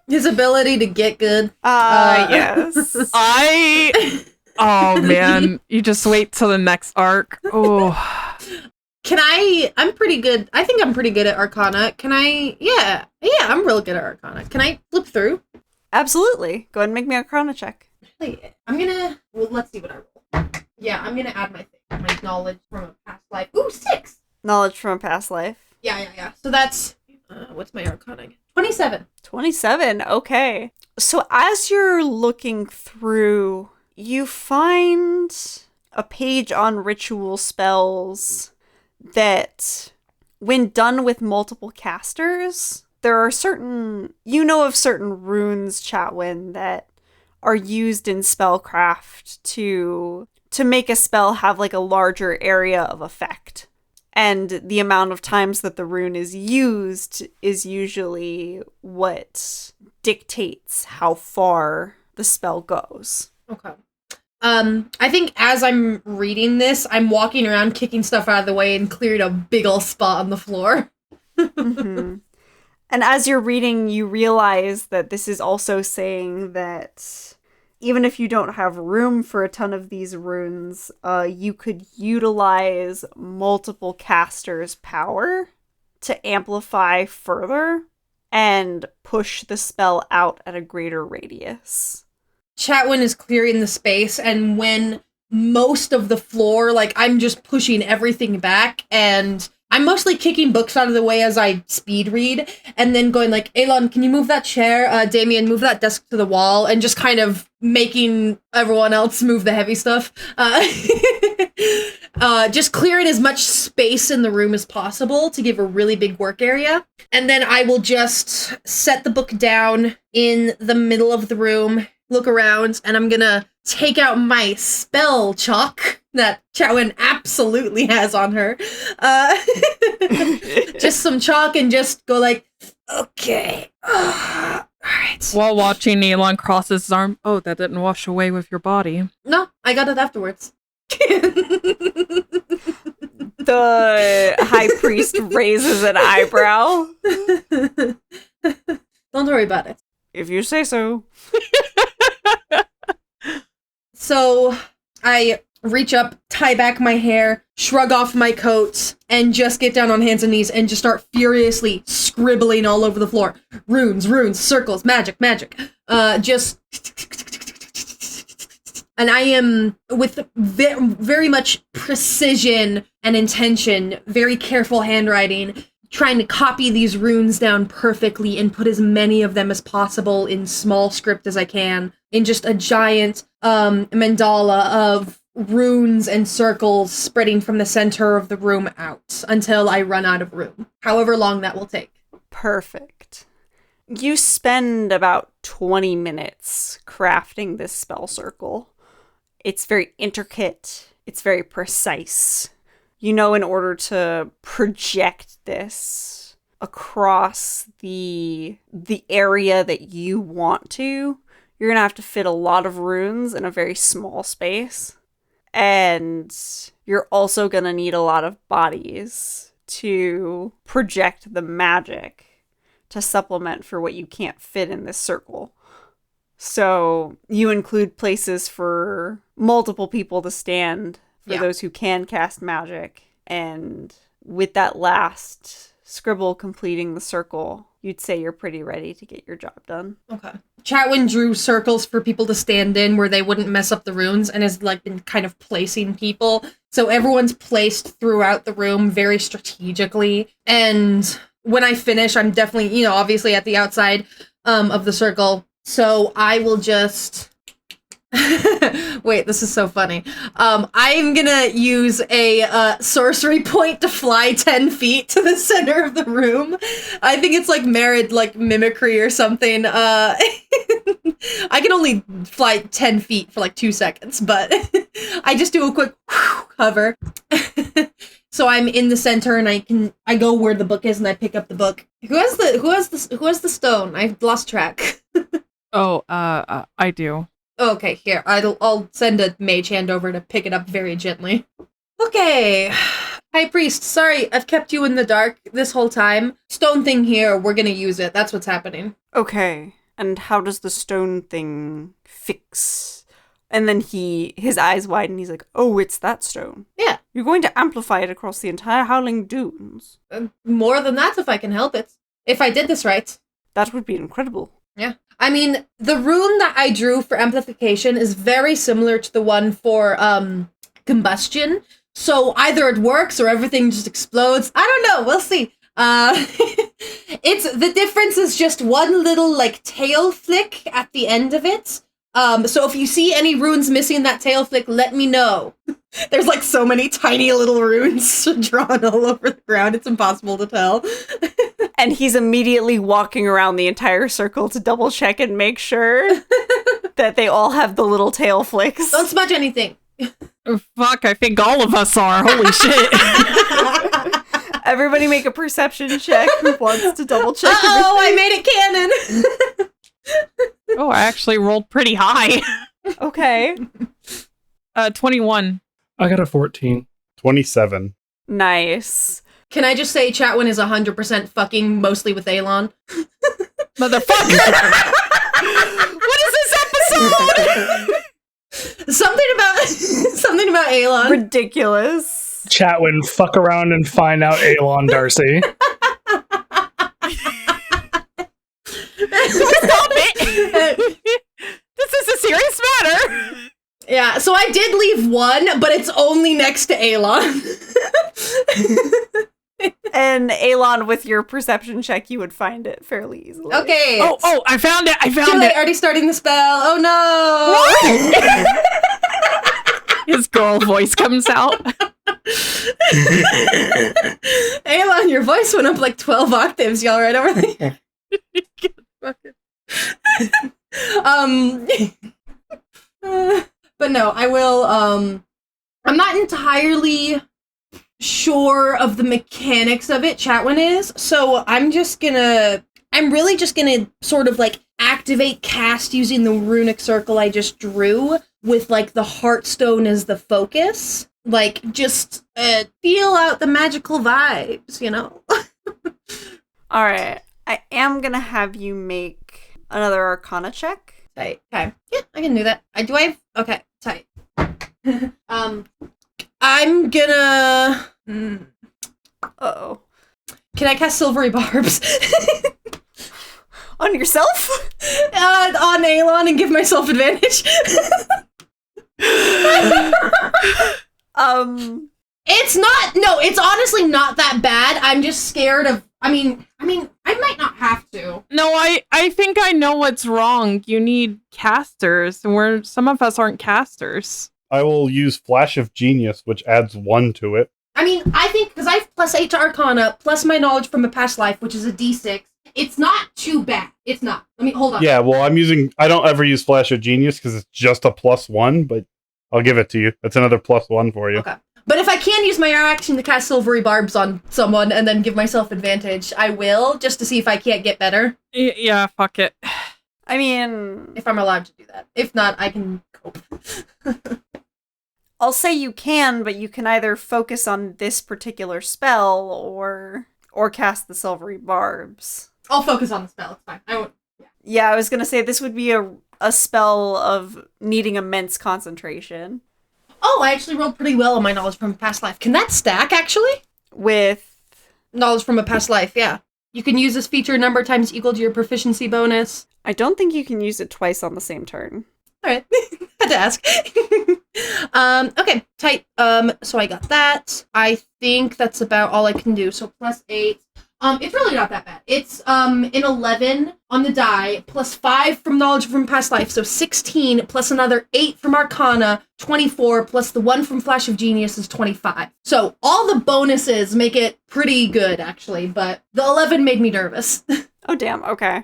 His ability to get good. Yes. Oh man, you just wait till the next arc. Oh. I'm pretty good. I think I'm pretty good at Arcana. Yeah, I'm real good at Arcana. Can I flip through? Absolutely. Go ahead and make me a Arcana check. Let's see what I roll. Yeah, I'm gonna add my knowledge from a past life. Ooh, 6! Knowledge from a past life. Yeah. So that's, what's my Arcana? 27. 27. Okay. So as you're looking through, you find a page on ritual spells that, when done with multiple casters, there are certain runes, Chatwin, that are used in spellcraft to make a spell have like a larger area of effect. And the amount of times that the rune is used is usually what dictates how far the spell goes. Okay. I think as I'm reading this, I'm walking around kicking stuff out of the way and cleared a big ol' spot on the floor. Mm-hmm. And as you're reading, you realize that this is also saying that even if you don't have room for a ton of these runes, you could utilize multiple casters' power to amplify further and push the spell out at a greater radius. Chatwin is clearing the space, and when most of the floor, like, I'm just pushing everything back, and I'm mostly kicking books out of the way as I speed read, and then going like, Aelin, can you move that chair? Damien, move that desk to the wall, and just kind of making everyone else move the heavy stuff. Just clearing as much space in the room as possible to give a really big work area. And then I will just set the book down in the middle of the room, look around, and I'm gonna take out my spell chalk that Chatwin absolutely has on her. Just some chalk and just go like, okay. All right. While watching Aelin cross his arm, oh, that didn't wash away with your body. No, I got it afterwards. The high priest raises an eyebrow. Don't worry about it. If you say so. So I reach up, tie back my hair, shrug off my coat, and just get down on hands and knees and just start furiously scribbling all over the floor. Runes, circles, magic. Just... And I am, with very much precision and intention, very careful handwriting, trying to copy these runes down perfectly and put as many of them as possible in small script as I can, in just a giant mandala of runes and circles spreading from the center of the room out until I run out of room, however long that will take. Perfect. You spend about 20 minutes crafting this spell circle. It's very intricate. It's very precise. You know, in order to project this across the area that you want to, you're going to have to fit a lot of runes in a very small space. And you're also going to need a lot of bodies to project the magic to supplement for what you can't fit in this circle. So you include places for multiple people to stand for those who can cast magic. And with that last scribble completing the circle, you'd say you're pretty ready to get your job done. Okay. Chatwin drew circles for people to stand in where they wouldn't mess up the runes and has like been kind of placing people. So everyone's placed throughout the room very strategically. And when I finish, I'm definitely, obviously at the outside of the circle. So I will just... Wait, this is so funny. I'm gonna use a sorcery point to fly 10 feet to the center of the room. I think it's like merit, like mimicry or something. I can only fly 10 feet for like 2 seconds, but I just do a quick hover. So I'm in the center and I go where the book is and I pick up the book. Who has the stone? I've lost track. I do. Okay, here. I'll send a mage hand over to pick it up very gently. Okay. High Priest, sorry, I've kept you in the dark this whole time. Stone thing here, we're gonna use it. That's what's happening. Okay. And how does the stone thing fix? And then his eyes widen. He's like, oh, it's that stone. Yeah. You're going to amplify it across the entire Howling Dunes. More than that if I can help it. If I did this right. That would be incredible. Yeah. I mean, the rune that I drew for amplification is very similar to the one for combustion. So either it works or everything just explodes. I don't know. We'll see. The difference is just one little like tail flick at the end of it. So if you see any runes missing that tail flick, let me know. There's like so many tiny little runes drawn all over the ground. It's impossible to tell. And he's immediately walking around the entire circle to double check and make sure that they all have the little tail flicks. Don't smudge anything. Oh, fuck, I think all of us are. Holy shit. Everybody make a perception check who wants to double check. Oh, I made it canon. Oh, I actually rolled pretty high. Okay. 21. I got a 14. 27. Nice. Can I just say Chatwin is 100% fucking mostly with Aelon? Motherfucker! What is this episode? Something about Aelon. Ridiculous. Chatwin, fuck around and find out Aelon Darcy. Stop it! This is a serious matter. Yeah, so I did leave one, but it's only next to Aelon. And Aelon, with your perception check, you would find it fairly easily. Okay. Oh, I found it. Too late, already starting the spell. Oh no! His girl voice comes out. Aelon, your voice went up like 12 octaves, y'all right over there. But no, I will, I'm not entirely sure of the mechanics of it, Chatwin is, so I'm really just gonna sort of like activate cast using the runic circle I just drew with like the Heartstone as the focus. Like, just feel out the magical vibes, Alright. I am gonna have you make another Arcana check. Tight. Okay. Yeah, I can do that. Okay, tight. I'm gonna... Uh-oh. Can I cast Silvery Barbs? On yourself? On Aelon and give myself advantage? It's honestly not that bad. I'm just scared of... I mean, I might not have to. No, I think I know what's wrong. You need casters, and some of us aren't casters. I will use Flash of Genius, which adds 1 to it. I mean, I think, because I have +8 to Arcana, plus my knowledge from a past life, which is a D6, it's not too bad. It's not. Let me, hold on. Yeah, well, I don't ever use Flash of Genius, because it's just a +1, but I'll give it to you. That's another +1 for you. Okay. But if I can use my action to cast Silvery Barbs on someone and then give myself advantage, I will, just to see if I can't get better. Yeah, fuck it. I mean... If I'm allowed to do that. If not, I can cope. I'll say you can, but you can either focus on this particular spell or cast the Silvery Barbs. I'll focus on the spell, it's fine. I won't... Yeah, I was gonna say this would be a spell of needing immense concentration. Oh, I actually rolled pretty well on my knowledge from a past life. Can that stack, actually? With knowledge from a past life, yeah. You can use this feature a number of times equal to your proficiency bonus. I don't think you can use it twice on the same turn. All right. Had to ask. Okay, tight. So I got that. I think that's about all I can do. So +8. It's really not that bad. It's an 11 on the die, +5 from knowledge from past life, so 16, plus another 8 from Arcana, 24, plus the 1 from Flash of Genius is 25. So all the bonuses make it pretty good, actually, but the 11 made me nervous. Oh, damn. Okay.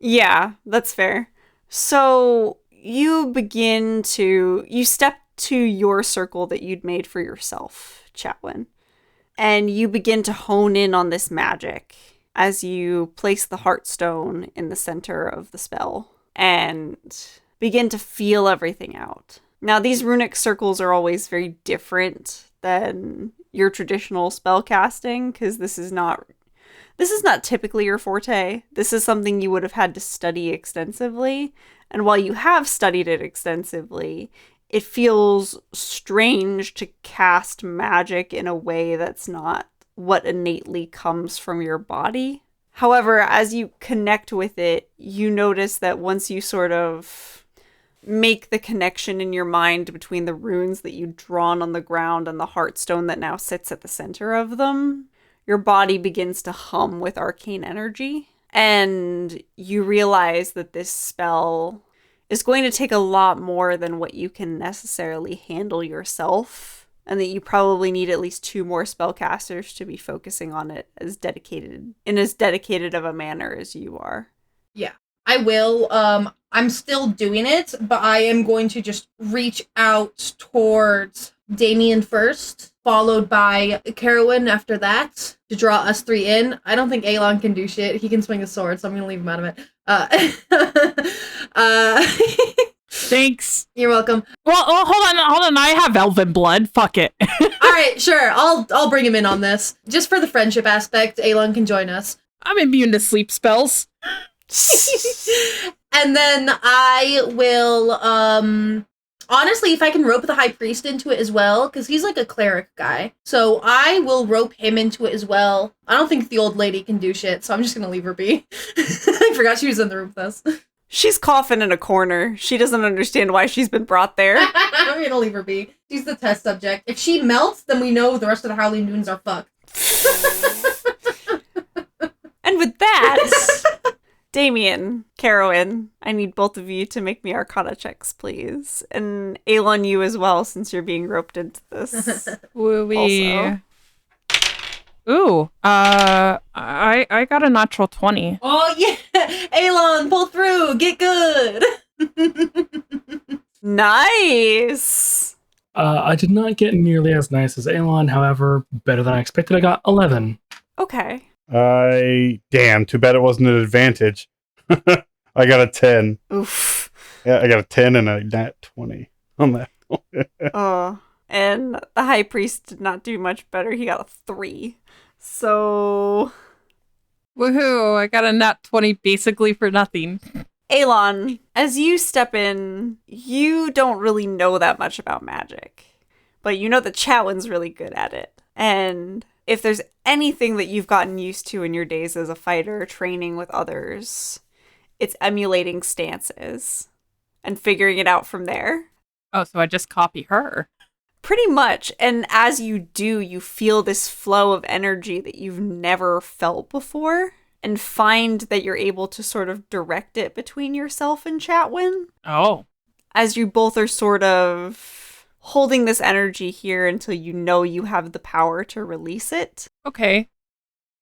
Yeah, that's fair. So you step to your circle that you'd made for yourself, Chatwin. And you begin to hone in on this magic as you place the Heartstone in the center of the spell and begin to feel everything out. Now, these runic circles are always very different than your traditional spell casting, because this is not typically your forte. This is something you would have had to study extensively. And while you have studied it extensively, it feels strange to cast magic in a way that's not what innately comes from your body. However, as you connect with it, you notice that once you sort of make the connection in your mind between the runes that you've drawn on the ground and the Heartstone that now sits at the center of them, your body begins to hum with arcane energy. And you realize that this spell is going to take a lot more than what you can necessarily handle yourself, and that you probably need at least 2 more spellcasters to be focusing on it as dedicated of a manner as you are. Yeah, I will. I'm still doing it, but I am going to just reach out towards Damien first, followed by Carowin after that, to draw us 3 in. I don't think Alon can do shit. He can swing a sword, so I'm gonna leave him out of it. Thanks. You're welcome. Well, hold on. I have elven blood. Fuck it. All right, sure. I'll bring him in on this. Just for the friendship aspect, Alon can join us. I'm immune to sleep spells. And then I will, honestly, if I can rope the High Priest into it as well, because he's like a cleric guy. So I will rope him into it as well. I don't think the old lady can do shit, so I'm just gonna leave her be. I forgot she was in the room with us. She's coughing in a corner. She doesn't understand why she's been brought there. I'm gonna leave her be. She's the test subject. If she melts, then we know the rest of the Howling Dunes are fucked. And with that, Damien, Carowin, I need both of you to make me Arcana checks, please. And Alon, you as well, since you're being roped into this. Woo-wee. Also. Ooh, I got a natural 20. Oh yeah! Alon, pull through! Get good! Nice! I did not get nearly as nice as Alon, however, better than I expected. I got 11. Okay. Damn, too bad it wasn't an advantage. I got a 10. Oof. Yeah, I got a 10 and a nat 20 on that. Oh, and the High Priest did not do much better. He got a 3. So, Woohoo, I got a nat 20 basically for nothing. Alon, as you step in, you don't really know that much about magic, but you know that Chatwin's really good at it. And if there's anything that you've gotten used to in your days as a fighter, training with others, it's emulating stances and figuring it out from there. Oh, so I just copy her. Pretty much. And as you do, you feel this flow of energy that you've never felt before, and find that you're able to sort of direct it between yourself and Chatwin. Oh. As you both are sort of holding this energy here until you know you have the power to release it. Okay.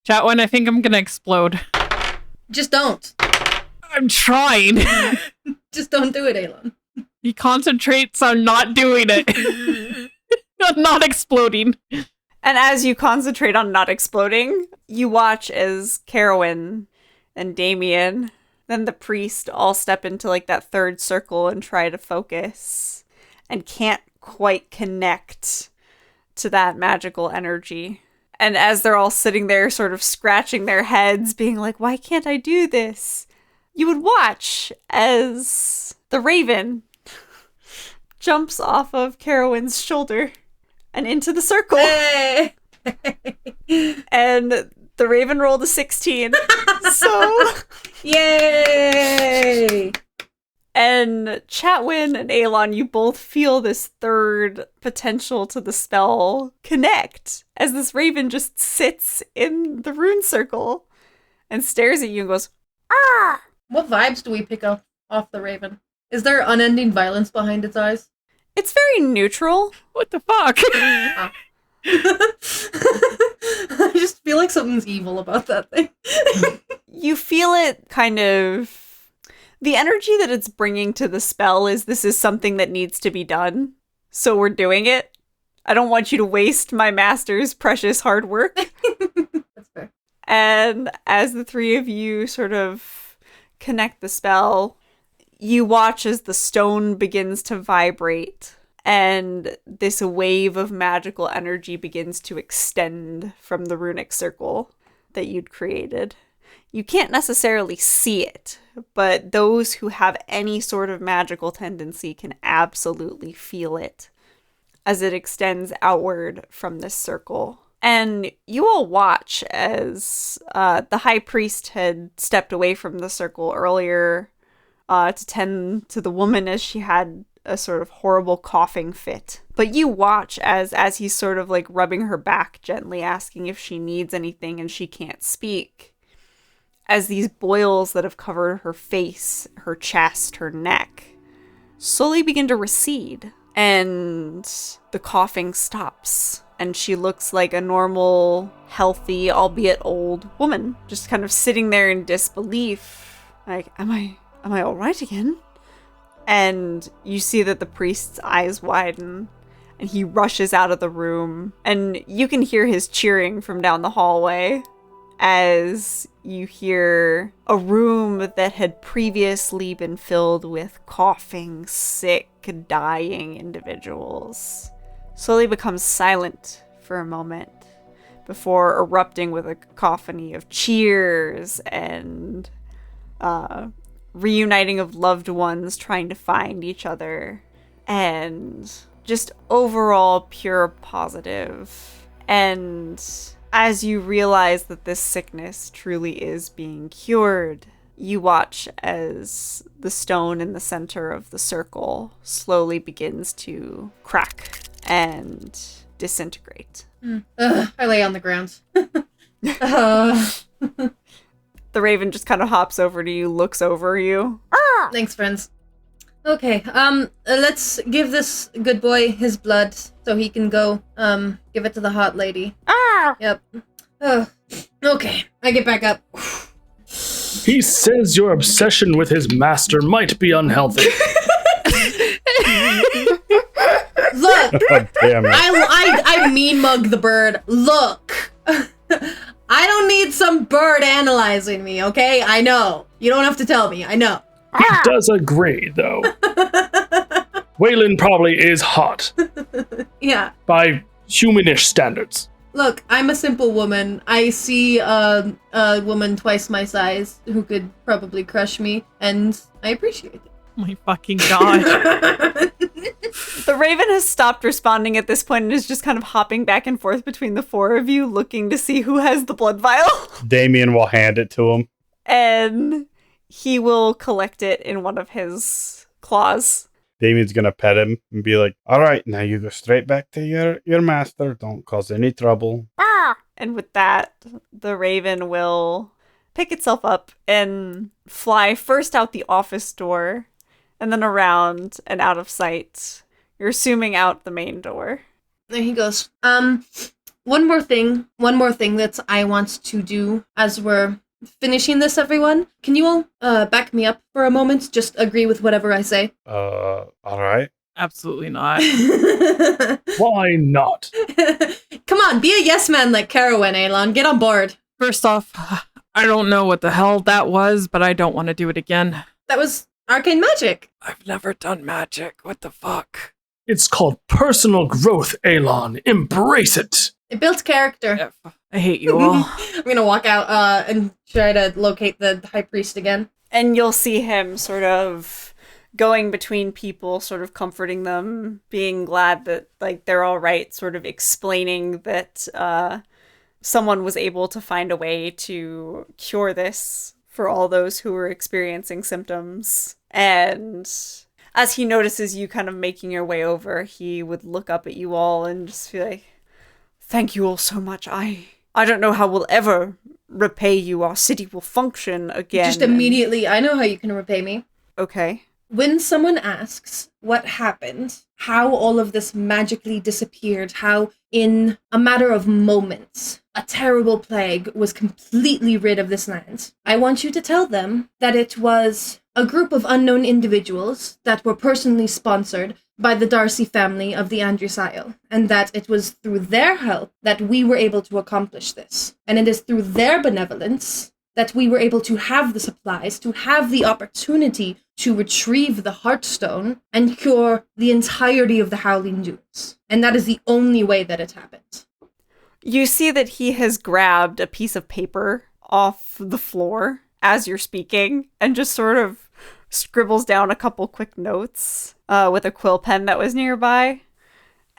Chatwin, I think I'm gonna explode. Just don't. I'm trying. Just don't do it, Alon. He concentrates on not doing it. Not exploding. And as you concentrate on not exploding, you watch as Carowin and Damien, then the priest all step into like that third circle and try to focus and can't quite connect to that magical energy. And as they're all sitting there sort of scratching their heads, being like, why can't I do this? You would watch as the raven jumps off of Carowin's shoulder and into the circle. Hey! And the Raven rolled a 16. So... Yay! And Chatwin and Aelon, you both feel this third potential to the spell connect as this Raven just sits in the rune circle and stares at you and goes, "Ah!" What vibes do we pick up off the Raven? Is there unending violence behind its eyes? It's very neutral. What the fuck? I just feel like something's evil about that thing. You feel it kind of... The energy that it's bringing to the spell is this is something that needs to be done. So we're doing it. I don't want you to waste my master's precious hard work. That's fair. And as the three of you sort of connect the spell, you watch as the stone begins to vibrate and this wave of magical energy begins to extend from the runic circle that you'd created. You can't necessarily see it, but those who have any sort of magical tendency can absolutely feel it as it extends outward from this circle. And you all watch as the high priest had stepped away from the circle earlier to tend to the woman as she had a sort of horrible coughing fit. But you watch as he's sort of like rubbing her back gently, asking if she needs anything and she can't speak. As these boils that have covered her face, her chest, her neck, slowly begin to recede. And the coughing stops. And she looks like a normal, healthy, albeit old woman. Just kind of sitting there in disbelief. Like, am I all right again? And you see that the priest's eyes widen. And he rushes out of the room. And you can hear his cheering from down the hallway. As you hear a room that had previously been filled with coughing, sick, dying individuals slowly becomes silent for a moment before erupting with a cacophony of cheers and reuniting of loved ones trying to find each other and just overall pure positive. And as you realize that this sickness truly is being cured, you watch as the stone in the center of the circle slowly begins to crack and disintegrate. I lay on the ground. The Raven just kind of hops over to you, looks over you. Thanks, friends. Okay, let's give this good boy his blood so he can go, give it to the hot lady. Yep. Okay, I get back up. He says your obsession with his master might be unhealthy. Look, God damn it. I mean mug the bird. Look, I don't need some bird analyzing me, okay? I know. You don't have to tell me. I know. He does agree, though. Waylon probably is hot. Yeah. By humanish standards. Look, I'm a simple woman. I see a woman twice my size who could probably crush me, and I appreciate it. Oh my fucking god. The Raven has stopped responding at this point and is just kind of hopping back and forth between the four of you, looking to see who has the blood vial. Damien will hand it to him. And he will collect it in one of his claws. Damien's gonna pet him and be like, all right, now you go straight back to your master. Don't cause any trouble. And with that, the Raven will pick itself up and fly first out the office door and then around and out of sight. You're assuming out the main door. There he goes. One more thing that I want to do as we're finishing this, everyone. Can you all back me up for a moment? Just agree with whatever I say. All right. Absolutely not. Why not? Come on, be a yes man like Carowin, Aelon. Get on board. First off, I don't know what the hell that was, but I don't want to do it again. That was arcane magic. I've never done magic. What the fuck? It's called personal growth, Aelon. Embrace it. It built character. I hate you all. I'm gonna walk out and try to locate the high priest again. And you'll see him sort of going between people, sort of comforting them, being glad that like they're all right, sort of explaining that someone was able to find a way to cure this for all those who were experiencing symptoms. And as he notices you kind of making your way over, he would look up at you all and just be like, thank you all so much. I don't know how we'll ever repay you. Our city will function again. Just immediately, I know how you can repay me. Okay. When someone asks what happened, how all of this magically disappeared, how in a matter of moments, a terrible plague was completely rid of this land, I want you to tell them that it was a group of unknown individuals that were personally sponsored by the Darcy family of the Andrusile, and that it was through their help that we were able to accomplish this. And it is through their benevolence that we were able to have the supplies, to have the opportunity to retrieve the Heartstone and cure the entirety of the Howling Dunes. And that is the only way that it happened. You see that he has grabbed a piece of paper off the floor as you're speaking and just sort of scribbles down a couple quick notes with a quill pen that was nearby.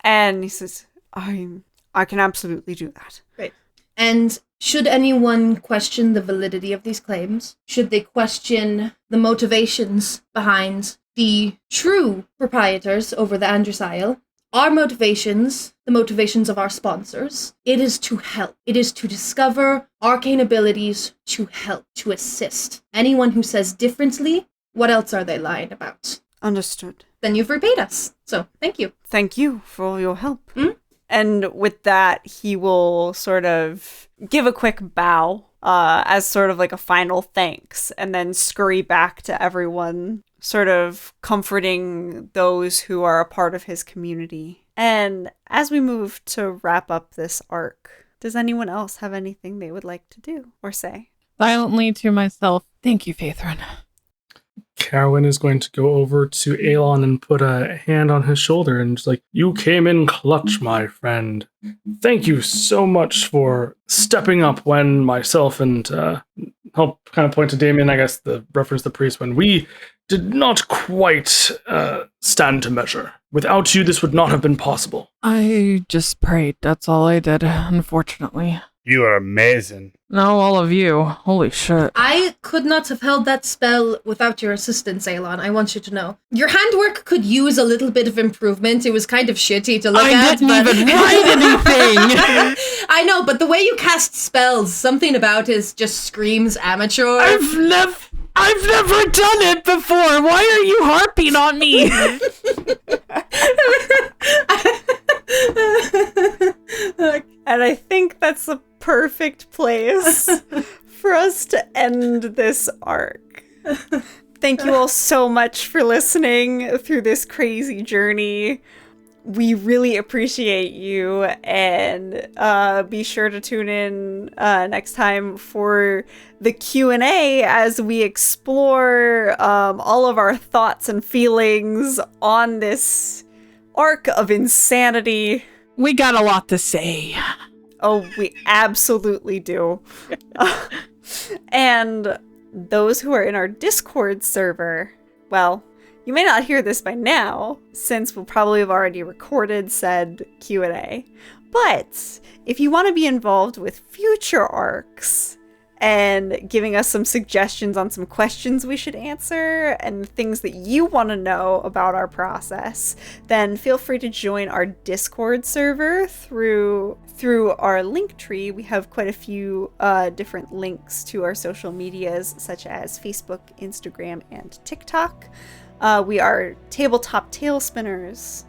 And he says, I can absolutely do that. Great. And should anyone question the validity of these claims, should they question the motivations behind the true proprietors over the Andrusile, our motivations, the motivations of our sponsors, it is to help. It is to discover arcane abilities to help, to assist. Anyone who says differently, what else are they lying about? Understood. Then you've repaid us. So, thank you. Thank you for all your help. And with that, he will sort of give a quick bow as sort of like a final thanks, and then scurry back to everyone, sort of comforting those who are a part of his community. And as we move to wrap up this arc, does anyone else have anything they would like to do or say? Silently to myself, thank you, Faithrin. Carwin is going to go over to Aelon and put a hand on his shoulder and just like, you came in clutch, my friend. Thank you so much for stepping up when myself and help kind of point to Damien, I guess, the reference the priest, when we did not quite stand to measure. Without you, this would not have been possible. I just prayed. That's all I did, unfortunately. You are amazing. No, all of you. Holy shit. I could not have held that spell without your assistance, Aelon. I want you to know. Your handwork could use a little bit of improvement. It was kind of shitty to look at. I didn't even write anything! I know, but the way you cast spells, something about it just screams amateur. I've never done it before! Why are you harping on me? And I think that's the perfect place for us to end this arc. Thank you all so much for listening through this crazy journey. We really appreciate you, and be sure to tune in next time for the Q&A as we explore all of our thoughts and feelings on this arc of insanity. We got a lot to say. Oh, we absolutely do. And those who are in our Discord server, well, you may not hear this by now, since we'll probably have already recorded said Q&A. But if you want to be involved with future arcs and giving us some suggestions on some questions we should answer and things that you want to know about our process, then feel free to join our Discord server through our link tree. We have quite a few different links to our social medias, such as Facebook, Instagram, and TikTok. We are Tabletop Tailspinners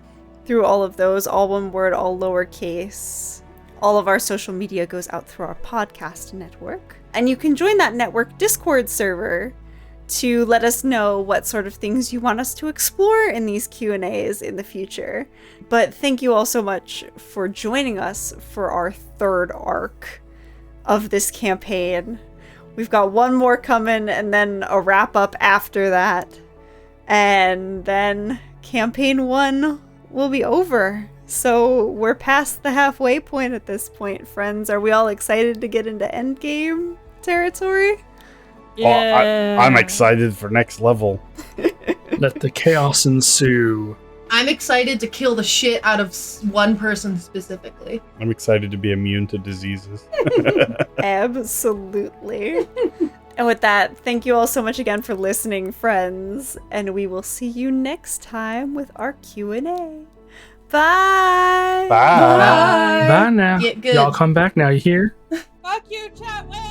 through all of those, all one word, all lowercase. All of our social media goes out through our podcast network. And you can join that network Discord server to let us know what sort of things you want us to explore in these Q&As in the future. But thank you all so much for joining us for our third arc of this campaign. We've got one more coming and then a wrap up after that. And then campaign 1 will be over. So we're past the halfway point at this point, friends. Are we all excited to get into endgame territory? Yeah. I'm excited for next level. Let the chaos ensue. I'm excited to kill the shit out of one person specifically. I'm excited to be immune to diseases. Absolutely. And with that, thank you all so much again for listening, friends. And we will see you next time with our Q&A. Bye! Bye! Bye now. Get good. Y'all come back now, you hear? Fuck you, Chatwin!